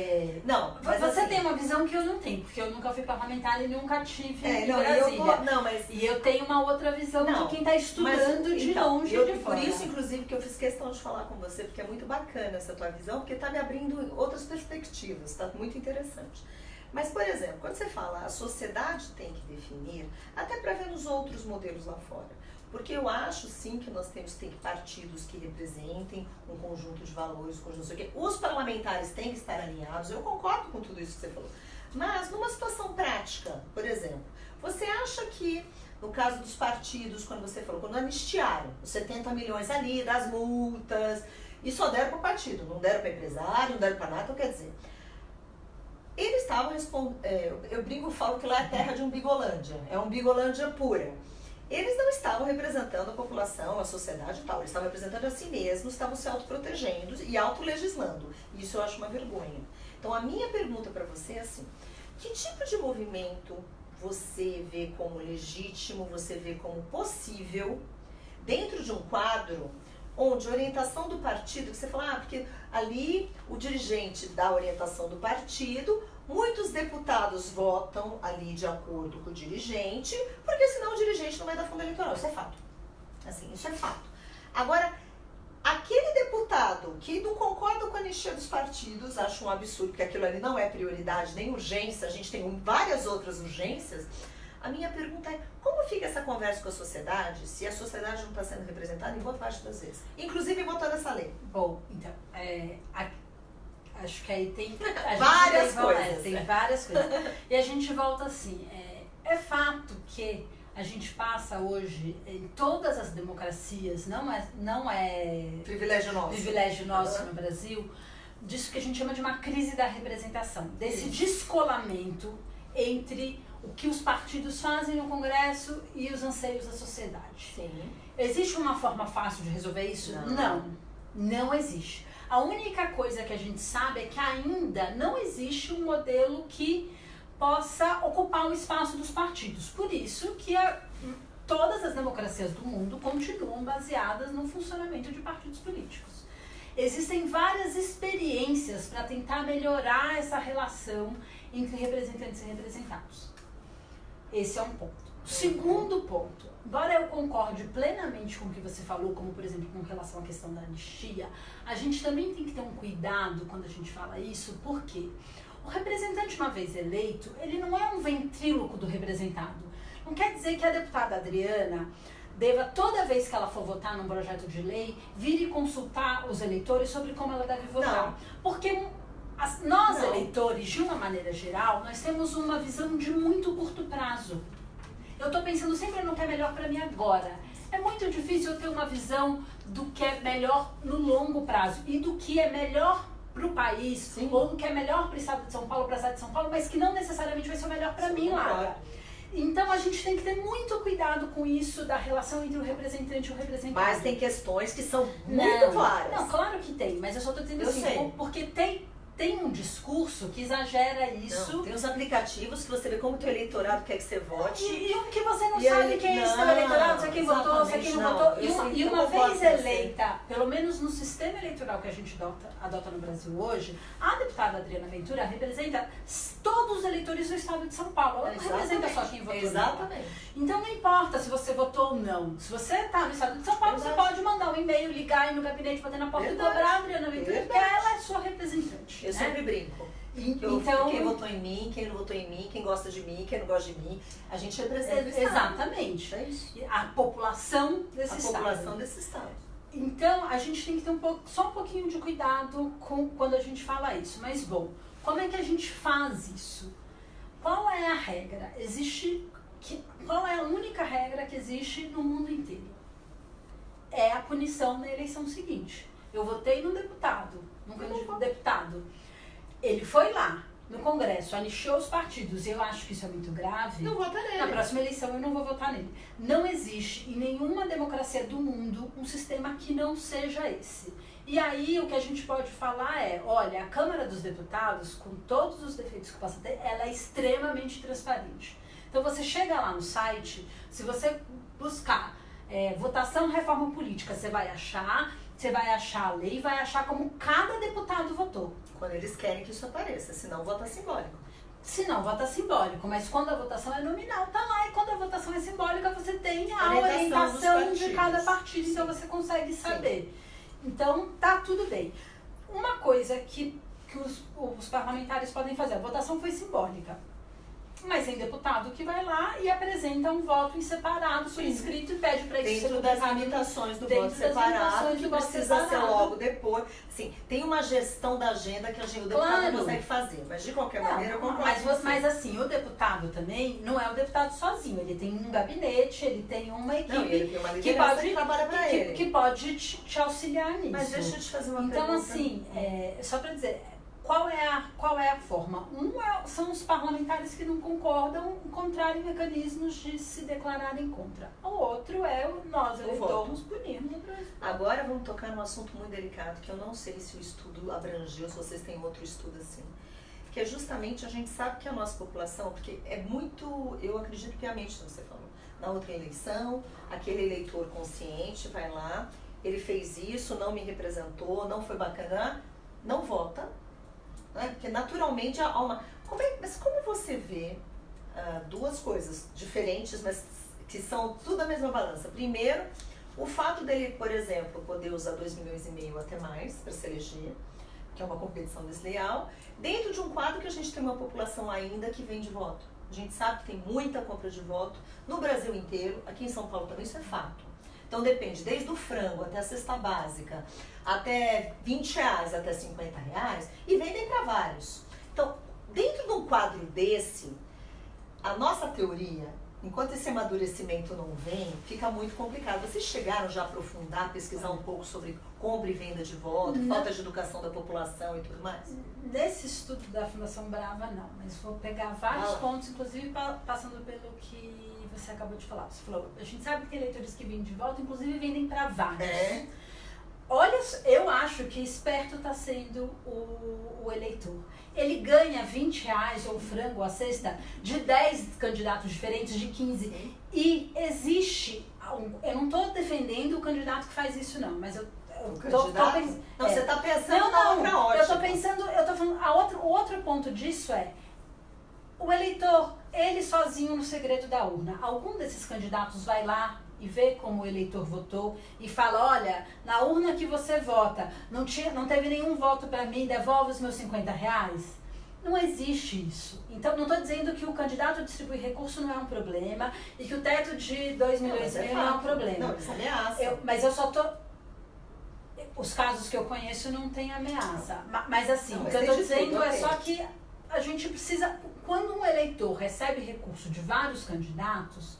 Não, mas você assim, tem uma visão que eu não tenho, porque eu nunca fui parlamentar e nunca tive em Brasília. E eu tenho uma outra visão de quem está estudando de longe de fora. Por isso, inclusive, que eu fiz questão de falar com você, porque é muito bacana essa tua visão, porque está me abrindo outras perspectivas, está muito interessante. Mas, por exemplo, quando você fala a sociedade tem que definir, até para ver nos outros modelos lá fora, Porque eu acho sim que nós temos que ter partidos que representem um conjunto de valores, um conjunto de... Os parlamentares têm que estar alinhados, eu concordo com tudo isso que você falou. Mas numa situação prática, por exemplo, você acha que, no caso dos partidos, quando você falou, quando anistiaram os 70 milhões ali, das multas, e só deram para o partido, não deram para empresário, não deram para nada, então quer dizer... Eles estavam eu brinco, falo que lá é terra de umbigolândia, é umbigolândia pura. Eles não estavam representando a população, a sociedade e tal, eles estavam representando a si mesmos, estavam se autoprotegendo e autolegislando. Isso eu acho uma vergonha. Então a minha pergunta para você é assim, que tipo de movimento você vê como legítimo, você vê como possível, dentro de um quadro onde a orientação do partido, que você fala, porque ali o dirigente dá a orientação do partido, muitos deputados votam ali de acordo com o dirigente, porque senão o dirigente não vai dar fundo eleitoral. Isso é fato. Assim, isso é fato. Agora, aquele deputado que não concorda com a anistia dos partidos, acha um absurdo, porque aquilo ali não é prioridade, nem urgência, a gente tem várias outras urgências. A minha pergunta é, como fica essa conversa com a sociedade, se a sociedade não está sendo representada em boa parte das vezes? Inclusive votando essa lei. Bom, então, acho que aí tem várias coisas. Tem várias coisas. E a gente volta assim, é fato que a gente passa hoje, em todas as democracias, não é privilégio nosso no Brasil, disso que a gente chama de uma crise da representação, desse descolamento entre o que os partidos fazem no Congresso e os anseios da sociedade. Sim. Existe uma forma fácil de resolver isso? Não existe. A única coisa que a gente sabe é que ainda não existe um modelo que possa ocupar o espaço dos partidos. Por isso que todas as democracias do mundo continuam baseadas no funcionamento de partidos políticos. Existem várias experiências para tentar melhorar essa relação entre representantes e representados. Esse é um ponto. Segundo ponto, embora eu concorde plenamente com o que você falou, como por exemplo com relação à questão da anistia, a gente também tem que ter um cuidado quando a gente fala isso, porque o representante, uma vez eleito, ele não é um ventríloco do representado. Não quer dizer que a deputada Adriana deva, toda vez que ela for votar num projeto de lei, vir e consultar os eleitores sobre como ela deve votar. Porque nós, eleitores, de uma maneira geral, nós temos uma visão de muito curto prazo. Eu estou pensando sempre no que é melhor para mim agora. É muito difícil eu ter uma visão do que é melhor no longo prazo e do que é melhor para o país, sim, ou do que é melhor para o estado de São Paulo, para a cidade de São Paulo, mas que não necessariamente vai ser o melhor para mim lá. Então a gente tem que ter muito cuidado com isso da relação entre o representante e o representado. Mas tem questões que são muito claras. Não, claro que tem, mas eu só estou dizendo assim, porque tem um discurso que exagera isso. Não, tem os aplicativos que você vê como que o eleitorado quer que você vote. E um que você não sabe quem é esse eleitorado, se é quem votou, se é quem não votou. E uma vez eleita, pelo menos no sistema eleitoral que a gente adota no Brasil hoje, a deputada Adriana Ventura representa todos os eleitores do estado de São Paulo. Ela não representa só quem votou. Exatamente. Então não importa se você votou ou não. Se você está no estado de São Paulo, você pode mandar um e-mail, ligar no gabinete, bater na porta e cobrar a Adriana Ventura, porque ela é sua representante. Eu sempre brinco. Então, quem votou em mim, quem não votou em mim, quem gosta de mim, quem não gosta de mim, a gente representa o Estado. Exatamente. É isso. A população desse Estado. A população desse Estado. Então, a gente tem que ter só um pouquinho de cuidado quando a gente fala isso. Mas, bom, como é que a gente faz isso? Qual é a regra? Qual é a única regra que existe no mundo inteiro? É a punição na eleição seguinte. Eu votei num deputado, ele foi lá no Congresso, anistiou os partidos, e eu acho que isso é muito grave. Não vota nele. Na próxima eleição eu não vou votar nele. Não existe em nenhuma democracia do mundo um sistema que não seja esse. E aí o que a gente pode falar é, olha, a Câmara dos Deputados, com todos os defeitos que possa ter, ela é extremamente transparente. Então você chega lá no site, se você buscar votação reforma política, você vai achar a lei, vai achar como cada deputado votou. Quando eles querem que isso apareça, senão vota simbólico. Senão vota simbólico, mas quando a votação é nominal, tá lá. E quando a votação é simbólica, você tem a orientação de cada partido, então você consegue saber. Sim. Então, tá tudo bem. Uma coisa que os parlamentares podem fazer, a votação foi simbólica. Mas tem deputado que vai lá e apresenta um voto em separado por escrito e pede para isso dentro das limitações do voto separado, que precisa ser logo depois. Sim, tem uma gestão da agenda que o deputado não consegue fazer, mas de qualquer maneira eu concordo. Mas assim, o deputado também não é o deputado sozinho, ele tem um gabinete, ele tem uma equipe ele tem uma liderança que trabalha para ele. Que pode te auxiliar nisso. Mas deixa eu te fazer uma pergunta. Então assim, só para dizer, qual é a forma? São os parlamentares que não concordam encontrarem mecanismos de se declararem contra. O outro é nós, eleitores, punirmos o Brasil. Agora vamos tocar num assunto muito delicado, que eu não sei se o estudo abrangeu, se vocês têm outro estudo assim. Que é justamente, a gente sabe que a nossa população, porque é muito, eu acredito piamente no que você falou, na outra eleição, aquele eleitor consciente vai lá, ele fez isso, não me representou, não foi bacana, não vota. Porque naturalmente há uma... Mas como você vê duas coisas diferentes, mas que são tudo a mesma balança? Primeiro, o fato dele, por exemplo, poder usar 2,5 milhões até mais para se eleger, que é uma competição desleal, dentro de um quadro que a gente tem uma população ainda que vende voto. A gente sabe que tem muita compra de voto no Brasil inteiro, aqui em São Paulo também isso é fato. Então depende, desde o frango até a cesta básica, até R$20, até R$50, e vendem para vários. Então, dentro de um quadro desse, a nossa teoria, enquanto esse amadurecimento não vem, fica muito complicado. Vocês chegaram já a aprofundar, pesquisar um pouco sobre compra e venda de voto, falta de educação da população e tudo mais? Nesse estudo da Fundação Brava, não, mas vou pegar vários pontos, inclusive passando pelo que você acabou de falar. Você falou, a gente sabe que tem eleitores que vendem de voto, inclusive vendem para vários. Olha, eu acho que esperto está sendo o eleitor. Ele ganha R$20 ou frango, a cesta, de 10 candidatos diferentes, de 15. E existe, eu não estou defendendo o candidato que faz isso não, mas você está pensando na outra ótica. Eu estou falando, o outro ponto disso é, o eleitor, ele sozinho no segredo da urna, algum desses candidatos vai lá e vê como o eleitor votou e fala, olha, na urna que você vota, não teve nenhum voto para mim, devolve os meus R$50? Não existe isso. Então, não estou dizendo que o candidato distribuir recurso não é um problema e que o teto de 2,5 milhões não é um problema. Não, isso é ameaça. Mas eu só estou... Os casos que eu conheço não tem ameaça. Mas assim, o que eu estou dizendo é só que a gente precisa... Quando um eleitor recebe recurso de vários candidatos,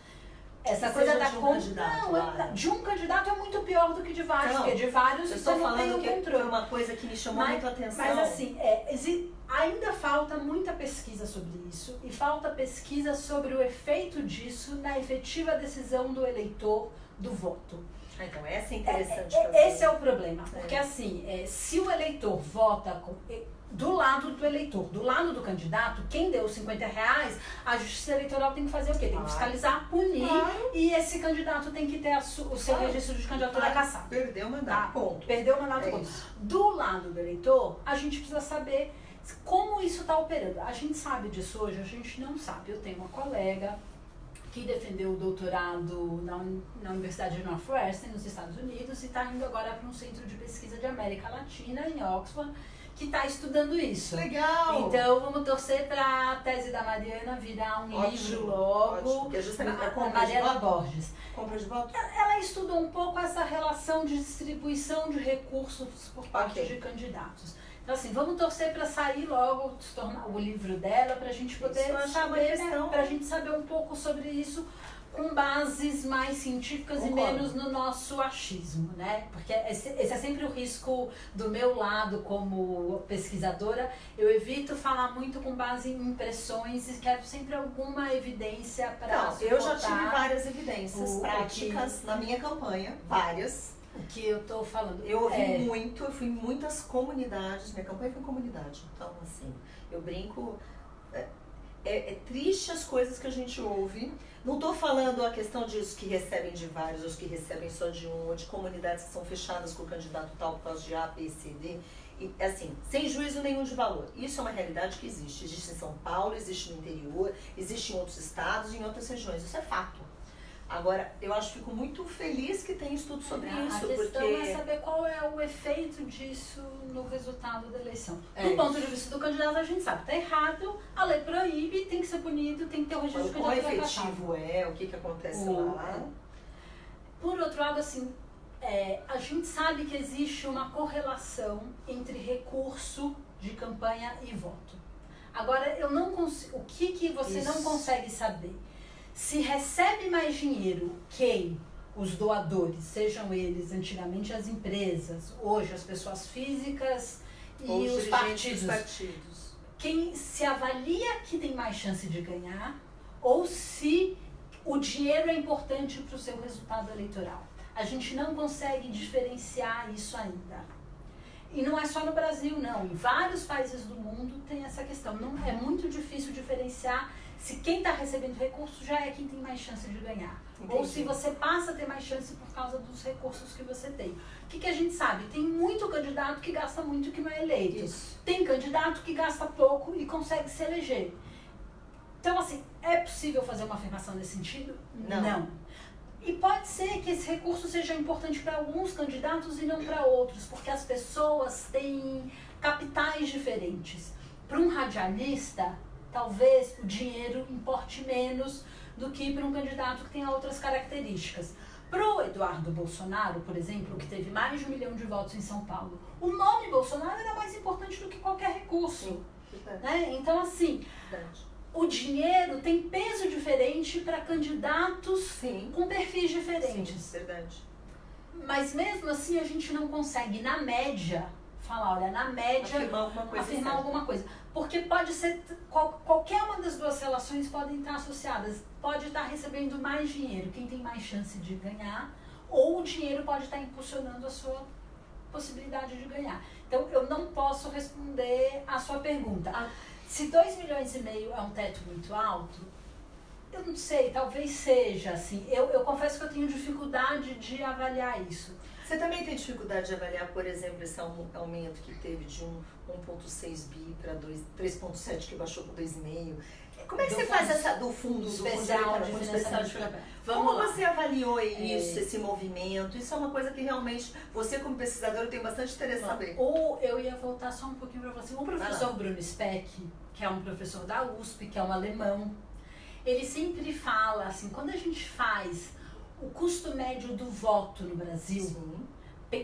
essa coisa da compra... de um candidato é muito pior do que de vários, porque de vários você não tem o controle. Foi uma coisa que me chamou muito a atenção. Mas assim, ainda falta muita pesquisa sobre isso e falta pesquisa sobre o efeito disso na efetiva decisão do eleitor do voto. Então, essa é interessante. Esse é o problema, porque assim, se o eleitor vota do lado do eleitor, do lado do candidato, quem deu os R$50, a Justiça Eleitoral tem que fazer o quê? Tem que fiscalizar, punir, e esse candidato tem que ter o seu registro de candidatura cassado. Perdeu o mandato, ponto. Perdeu o mandato, ponto. Do lado do eleitor, a gente precisa saber como isso está operando. A gente sabe disso hoje? A gente não sabe. Eu tenho uma colega que defendeu o doutorado na Universidade de Northwestern, nos Estados Unidos, e está indo agora para um centro de pesquisa de América Latina, em Oxford, que está estudando isso. Legal! Então, vamos torcer para a tese da Mariana virar um livro logo. Que é justamente a Mariana Borges. Compra de voto? Ela estudou um pouco essa relação de distribuição de recursos por parte de candidatos. Então, assim, vamos torcer para sair logo, se tornar o livro dela, para a gente poder saber, para a gente saber um pouco sobre isso com bases mais científicas e menos no nosso achismo, né? Porque esse é sempre o risco do meu lado como pesquisadora. Eu evito falar muito com base em impressões e quero sempre alguma evidência para suportar. Eu já tive várias evidências práticas na minha campanha, várias. O que eu tô falando. Eu ouvi muito, eu fui em muitas comunidades, minha campanha foi em comunidade. Então, assim, eu brinco, é triste as coisas que a gente ouve. Não estou falando a questão disso que recebem de vários, os que recebem só de um, ou de comunidades que são fechadas com o candidato tal por causa de A, B, C, D. E, assim, sem juízo nenhum de valor. Isso é uma realidade que existe. Existe em São Paulo, existe no interior, existe em outros estados e em outras regiões. Isso é fato. Agora, eu fico muito feliz que tem estudo sobre isso. A questão porque é saber qual é o efeito disso no resultado da eleição. É Do isso. ponto de vista do candidato, a gente sabe, tá errado, a lei proíbe, tem que ser punido, tem que ter o registro de quão candidato efetivo o que acontece lá. Por outro lado, assim, a gente sabe que existe uma correlação entre recurso de campanha e voto. Agora, eu não consigo. O que você não consegue saber? Se recebe mais dinheiro quem? Os doadores, sejam eles antigamente as empresas, hoje as pessoas físicas e os partidos. Quem se avalia que tem mais chance de ganhar ou se o dinheiro é importante para o seu resultado eleitoral. A gente não consegue diferenciar isso ainda. E não é só no Brasil, não. Em vários países do mundo tem essa questão. Não, é muito difícil diferenciar se quem está recebendo recursos já é quem tem mais chance de ganhar. Entendi. Ou se você passa a ter mais chance por causa dos recursos que você tem. O que a gente sabe? Tem muito candidato que gasta muito e que não é eleito. Isso. Tem candidato que gasta pouco e consegue se eleger. Então, assim, é possível fazer uma afirmação nesse sentido? Não. E pode ser que esse recurso seja importante para alguns candidatos e não para outros, porque as pessoas têm capitais diferentes. Para um radialista, talvez o dinheiro importe menos do que para um candidato que tenha outras características. Para o Eduardo Bolsonaro, por exemplo, que teve mais de 1 milhão de votos em São Paulo, o nome Bolsonaro era mais importante do que qualquer recurso. Né? Então, assim, o dinheiro tem peso diferente para candidatos com perfis diferentes. Sim, verdade. Mas mesmo assim a gente não consegue, na média, falar, olha, na média, afirmar alguma coisa. Porque pode ser, qualquer uma das duas relações podem estar associadas. Pode estar recebendo mais dinheiro, quem tem mais chance de ganhar, ou o dinheiro pode estar impulsionando a sua possibilidade de ganhar. Então, eu não posso responder a sua pergunta. Se 2,5 milhões é um teto muito alto, eu não sei, talvez seja, assim. Eu confesso que eu tenho dificuldade de avaliar isso. Você também tem dificuldade de avaliar, por exemplo, esse aumento que teve de 1,6 bi para 3,7, que baixou para 2,5? Como é que você faz essa do fundo especial de financiamento? Como você avaliou isso, esse movimento? Isso é uma coisa que realmente, você como pesquisadora, tem bastante interesse em saber. Ou eu ia voltar só um pouquinho para você. O professor Bruno Speck, que é um professor da USP, que é um alemão, ele sempre fala assim, quando a gente faz o custo médio do voto no Brasil,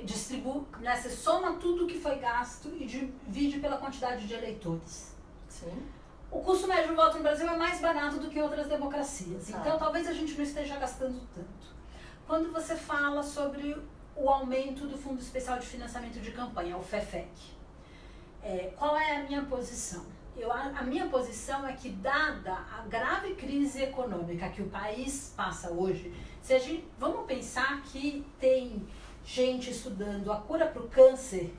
distribui, né, você soma tudo que foi gasto e divide pela quantidade de eleitores. Sim. O custo médio do voto no Brasil é mais barato do que outras democracias. Então, talvez a gente não esteja gastando tanto. Quando você fala sobre o aumento do Fundo Especial de Financiamento de Campanha, o FEFEC, qual é a minha posição? A minha posição é que, dada a grave crise econômica que o país passa hoje, vamos pensar que tem gente estudando a cura para o câncer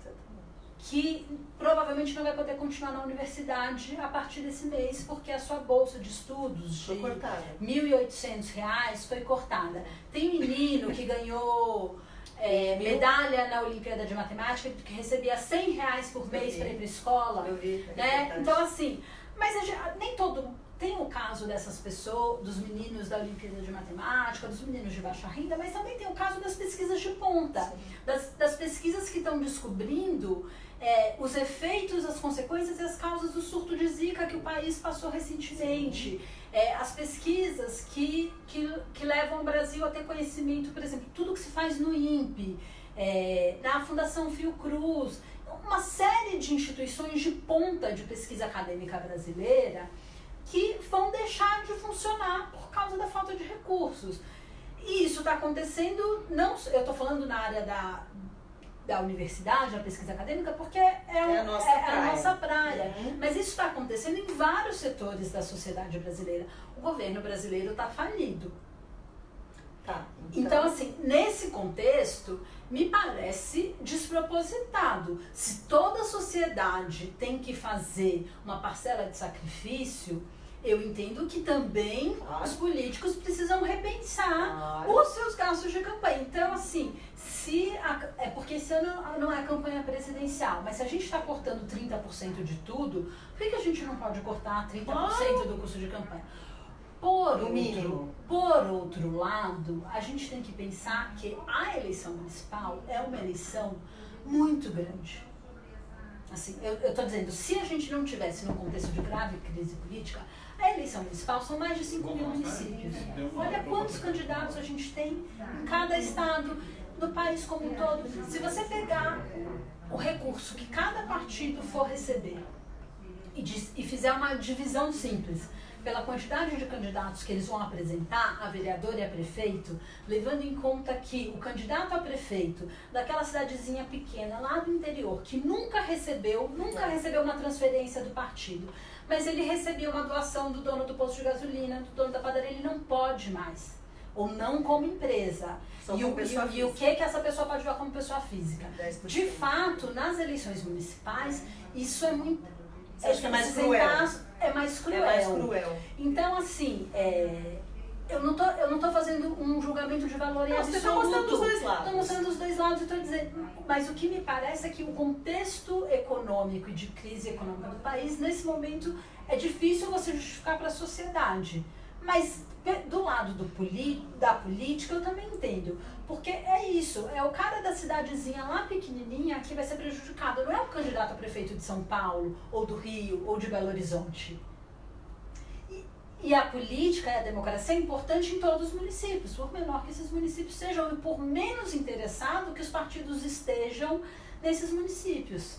que provavelmente não vai poder continuar na universidade a partir desse mês, porque a sua bolsa de estudos de R$ 1.800 foi cortada. Tem menino que ganhou medalha na Olimpíada de Matemática, que recebia R$100 por mês para ir para a escola. Eu vi, né? Então, assim, mas nem todo... Tem o caso dessas pessoas, dos meninos da Olimpíada de Matemática, dos meninos de baixa renda, mas também tem o caso das pesquisas de ponta, das pesquisas que estão descobrindo os efeitos, as consequências e as causas do surto de Zika que o país passou recentemente. As pesquisas que levam o Brasil a ter conhecimento, por exemplo, tudo que se faz no INPE, na Fundação Fiocruz, uma série de instituições de ponta de pesquisa acadêmica brasileira que vão deixar de funcionar por causa da falta de recursos. E isso está acontecendo, não, eu estou falando na área da universidade, da pesquisa acadêmica, porque é a nossa praia. Mas isso está acontecendo em vários setores da sociedade brasileira. O governo brasileiro está falido. Então, assim, nesse contexto, me parece despropositado. Se toda a sociedade tem que fazer uma parcela de sacrifício, eu entendo que também os políticos precisam repensar os seus gastos de campanha. Então, assim, porque esse ano não é campanha presidencial, mas se a gente está cortando 30% de tudo, por que a gente não pode cortar 30% do custo de campanha? Por outro lado, a gente tem que pensar que a eleição municipal é uma eleição muito grande. Assim, eu estou dizendo, se a gente não tivesse num contexto de grave crise política, a eleição municipal são mais de 5 mil municípios. Olha quantos candidatos a gente tem em cada estado, no país como um todo. Se você pegar o recurso que cada partido for receber e fizer uma divisão simples pela quantidade de candidatos que eles vão apresentar a vereador e a prefeito, levando em conta que o candidato a prefeito daquela cidadezinha pequena lá do interior, que nunca recebeu uma transferência do partido, mas ele recebia uma doação do dono do posto de gasolina, do dono da padaria, ele não pode mais. Ou não como empresa. E o que essa pessoa pode doar como pessoa física? 10%. De fato, nas eleições municipais, isso é muito... é mais cruel. É mais cruel. É mais cruel. Então, assim, eu não tô fazendo um julgamento de valor absoluto. Você está mostrando os dois lados. Estou mostrando os dois lados e estou dizendo... Mas o que me parece é que o contexto econômico e de crise econômica do país, nesse momento, é difícil você justificar para a sociedade. Mas do lado da política eu também entendo. Porque é isso, é o cara da cidadezinha lá pequenininha que vai ser prejudicado. Não é o candidato a prefeito de São Paulo, ou do Rio, ou de Belo Horizonte. E a política e a democracia é importante em todos os municípios, por menor que esses municípios sejam, e por menos interessado que os partidos estejam nesses municípios.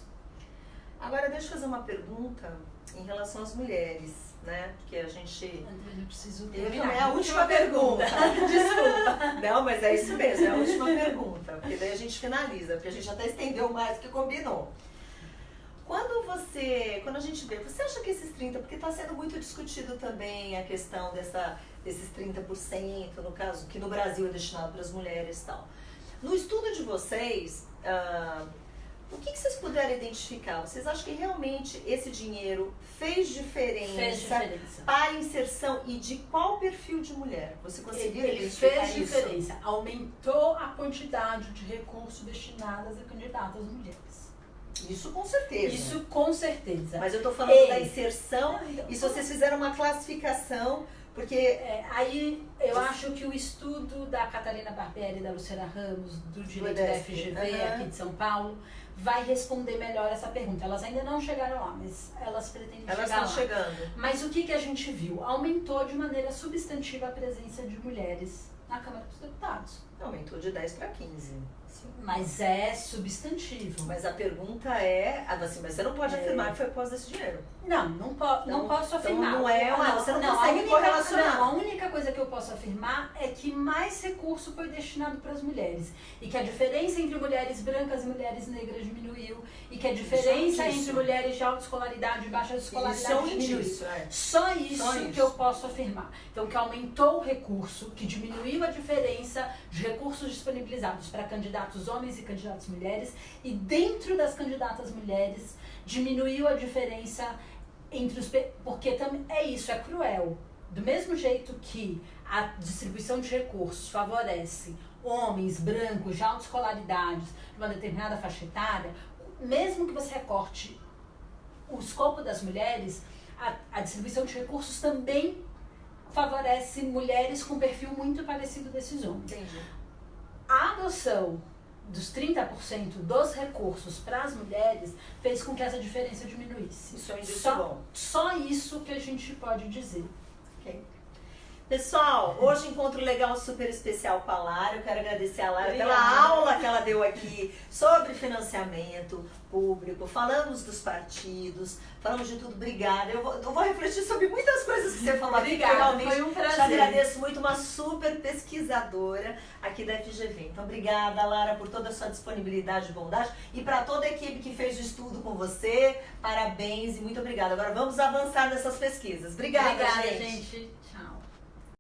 Agora, deixa eu fazer uma pergunta em relação às mulheres, né? Porque a gente... Eu preciso terminar. É a última pergunta. Desculpa. Não, mas é isso mesmo, é a última pergunta. Porque daí a gente finaliza, porque a gente até estendeu mais do que combinou. Quando a gente vê, você acha que esses 30%, porque está sendo muito discutido também a questão desses 30%, no caso, que no Brasil é destinado para as mulheres e tal. No estudo de vocês, o que vocês puderam identificar? Vocês acham que realmente esse dinheiro fez diferença para a inserção e de qual perfil de mulher? Você conseguiu identificar isso? Fez diferença. Aumentou a quantidade de recursos destinados a candidatas mulheres. Isso com certeza. Isso com certeza. Mas eu tô falando da inserção, e se vocês fizeram uma classificação, porque... aí eu acho que o estudo da Catarina Barbieri e da Luciana Ramos, do Direito da FGV, aqui de São Paulo, vai responder melhor essa pergunta. Elas ainda não chegaram lá, mas elas pretendem chegar lá. Elas estão chegando. Mas o que a gente viu? Aumentou de maneira substantiva a presença de mulheres na Câmara dos Deputados. Aumentou de 10 para 15. Sim. Mas é substantivo. Mas a pergunta é, assim, mas você não pode afirmar que foi por causa desse dinheiro. Não posso afirmar. Então você não consegue correlacionar. Não, a única coisa que eu posso afirmar é que mais recurso foi destinado para as mulheres. E que a diferença entre mulheres brancas e mulheres negras diminuiu. E que a diferença entre mulheres de alta escolaridade e baixa escolaridade diminuiu. Só isso que eu posso afirmar. Então, que aumentou o recurso, que diminuiu a diferença de recursos disponibilizados para candidatos homens e candidatas mulheres. E dentro das candidatas mulheres, diminuiu a diferença entre os... Porque também é isso, é cruel. Do mesmo jeito que a distribuição de recursos favorece homens brancos de alta escolaridade de uma determinada faixa etária, mesmo que você recorte o escopo das mulheres, a distribuição de recursos também favorece mulheres com perfil muito parecido desses homens. Entendi. A adoção dos 30% dos recursos para as mulheres fez com que essa diferença diminuísse. Isso é um indício bom. Só isso que a gente pode dizer. Okay. Pessoal, hoje encontro legal super especial com a Lara. Eu quero agradecer a Lara pela aula que ela deu aqui sobre financiamento público. Falamos dos partidos, falamos de tudo. Obrigada. Eu vou refletir sobre muitas coisas que você falou. Obrigada, realmente foi um prazer. Te agradeço muito, uma super pesquisadora aqui da FGV. Então, obrigada, Lara, por toda a sua disponibilidade e bondade. E para toda a equipe que fez o estudo com você, parabéns e muito obrigada. Agora vamos avançar nessas pesquisas. Obrigada, gente. Tchau.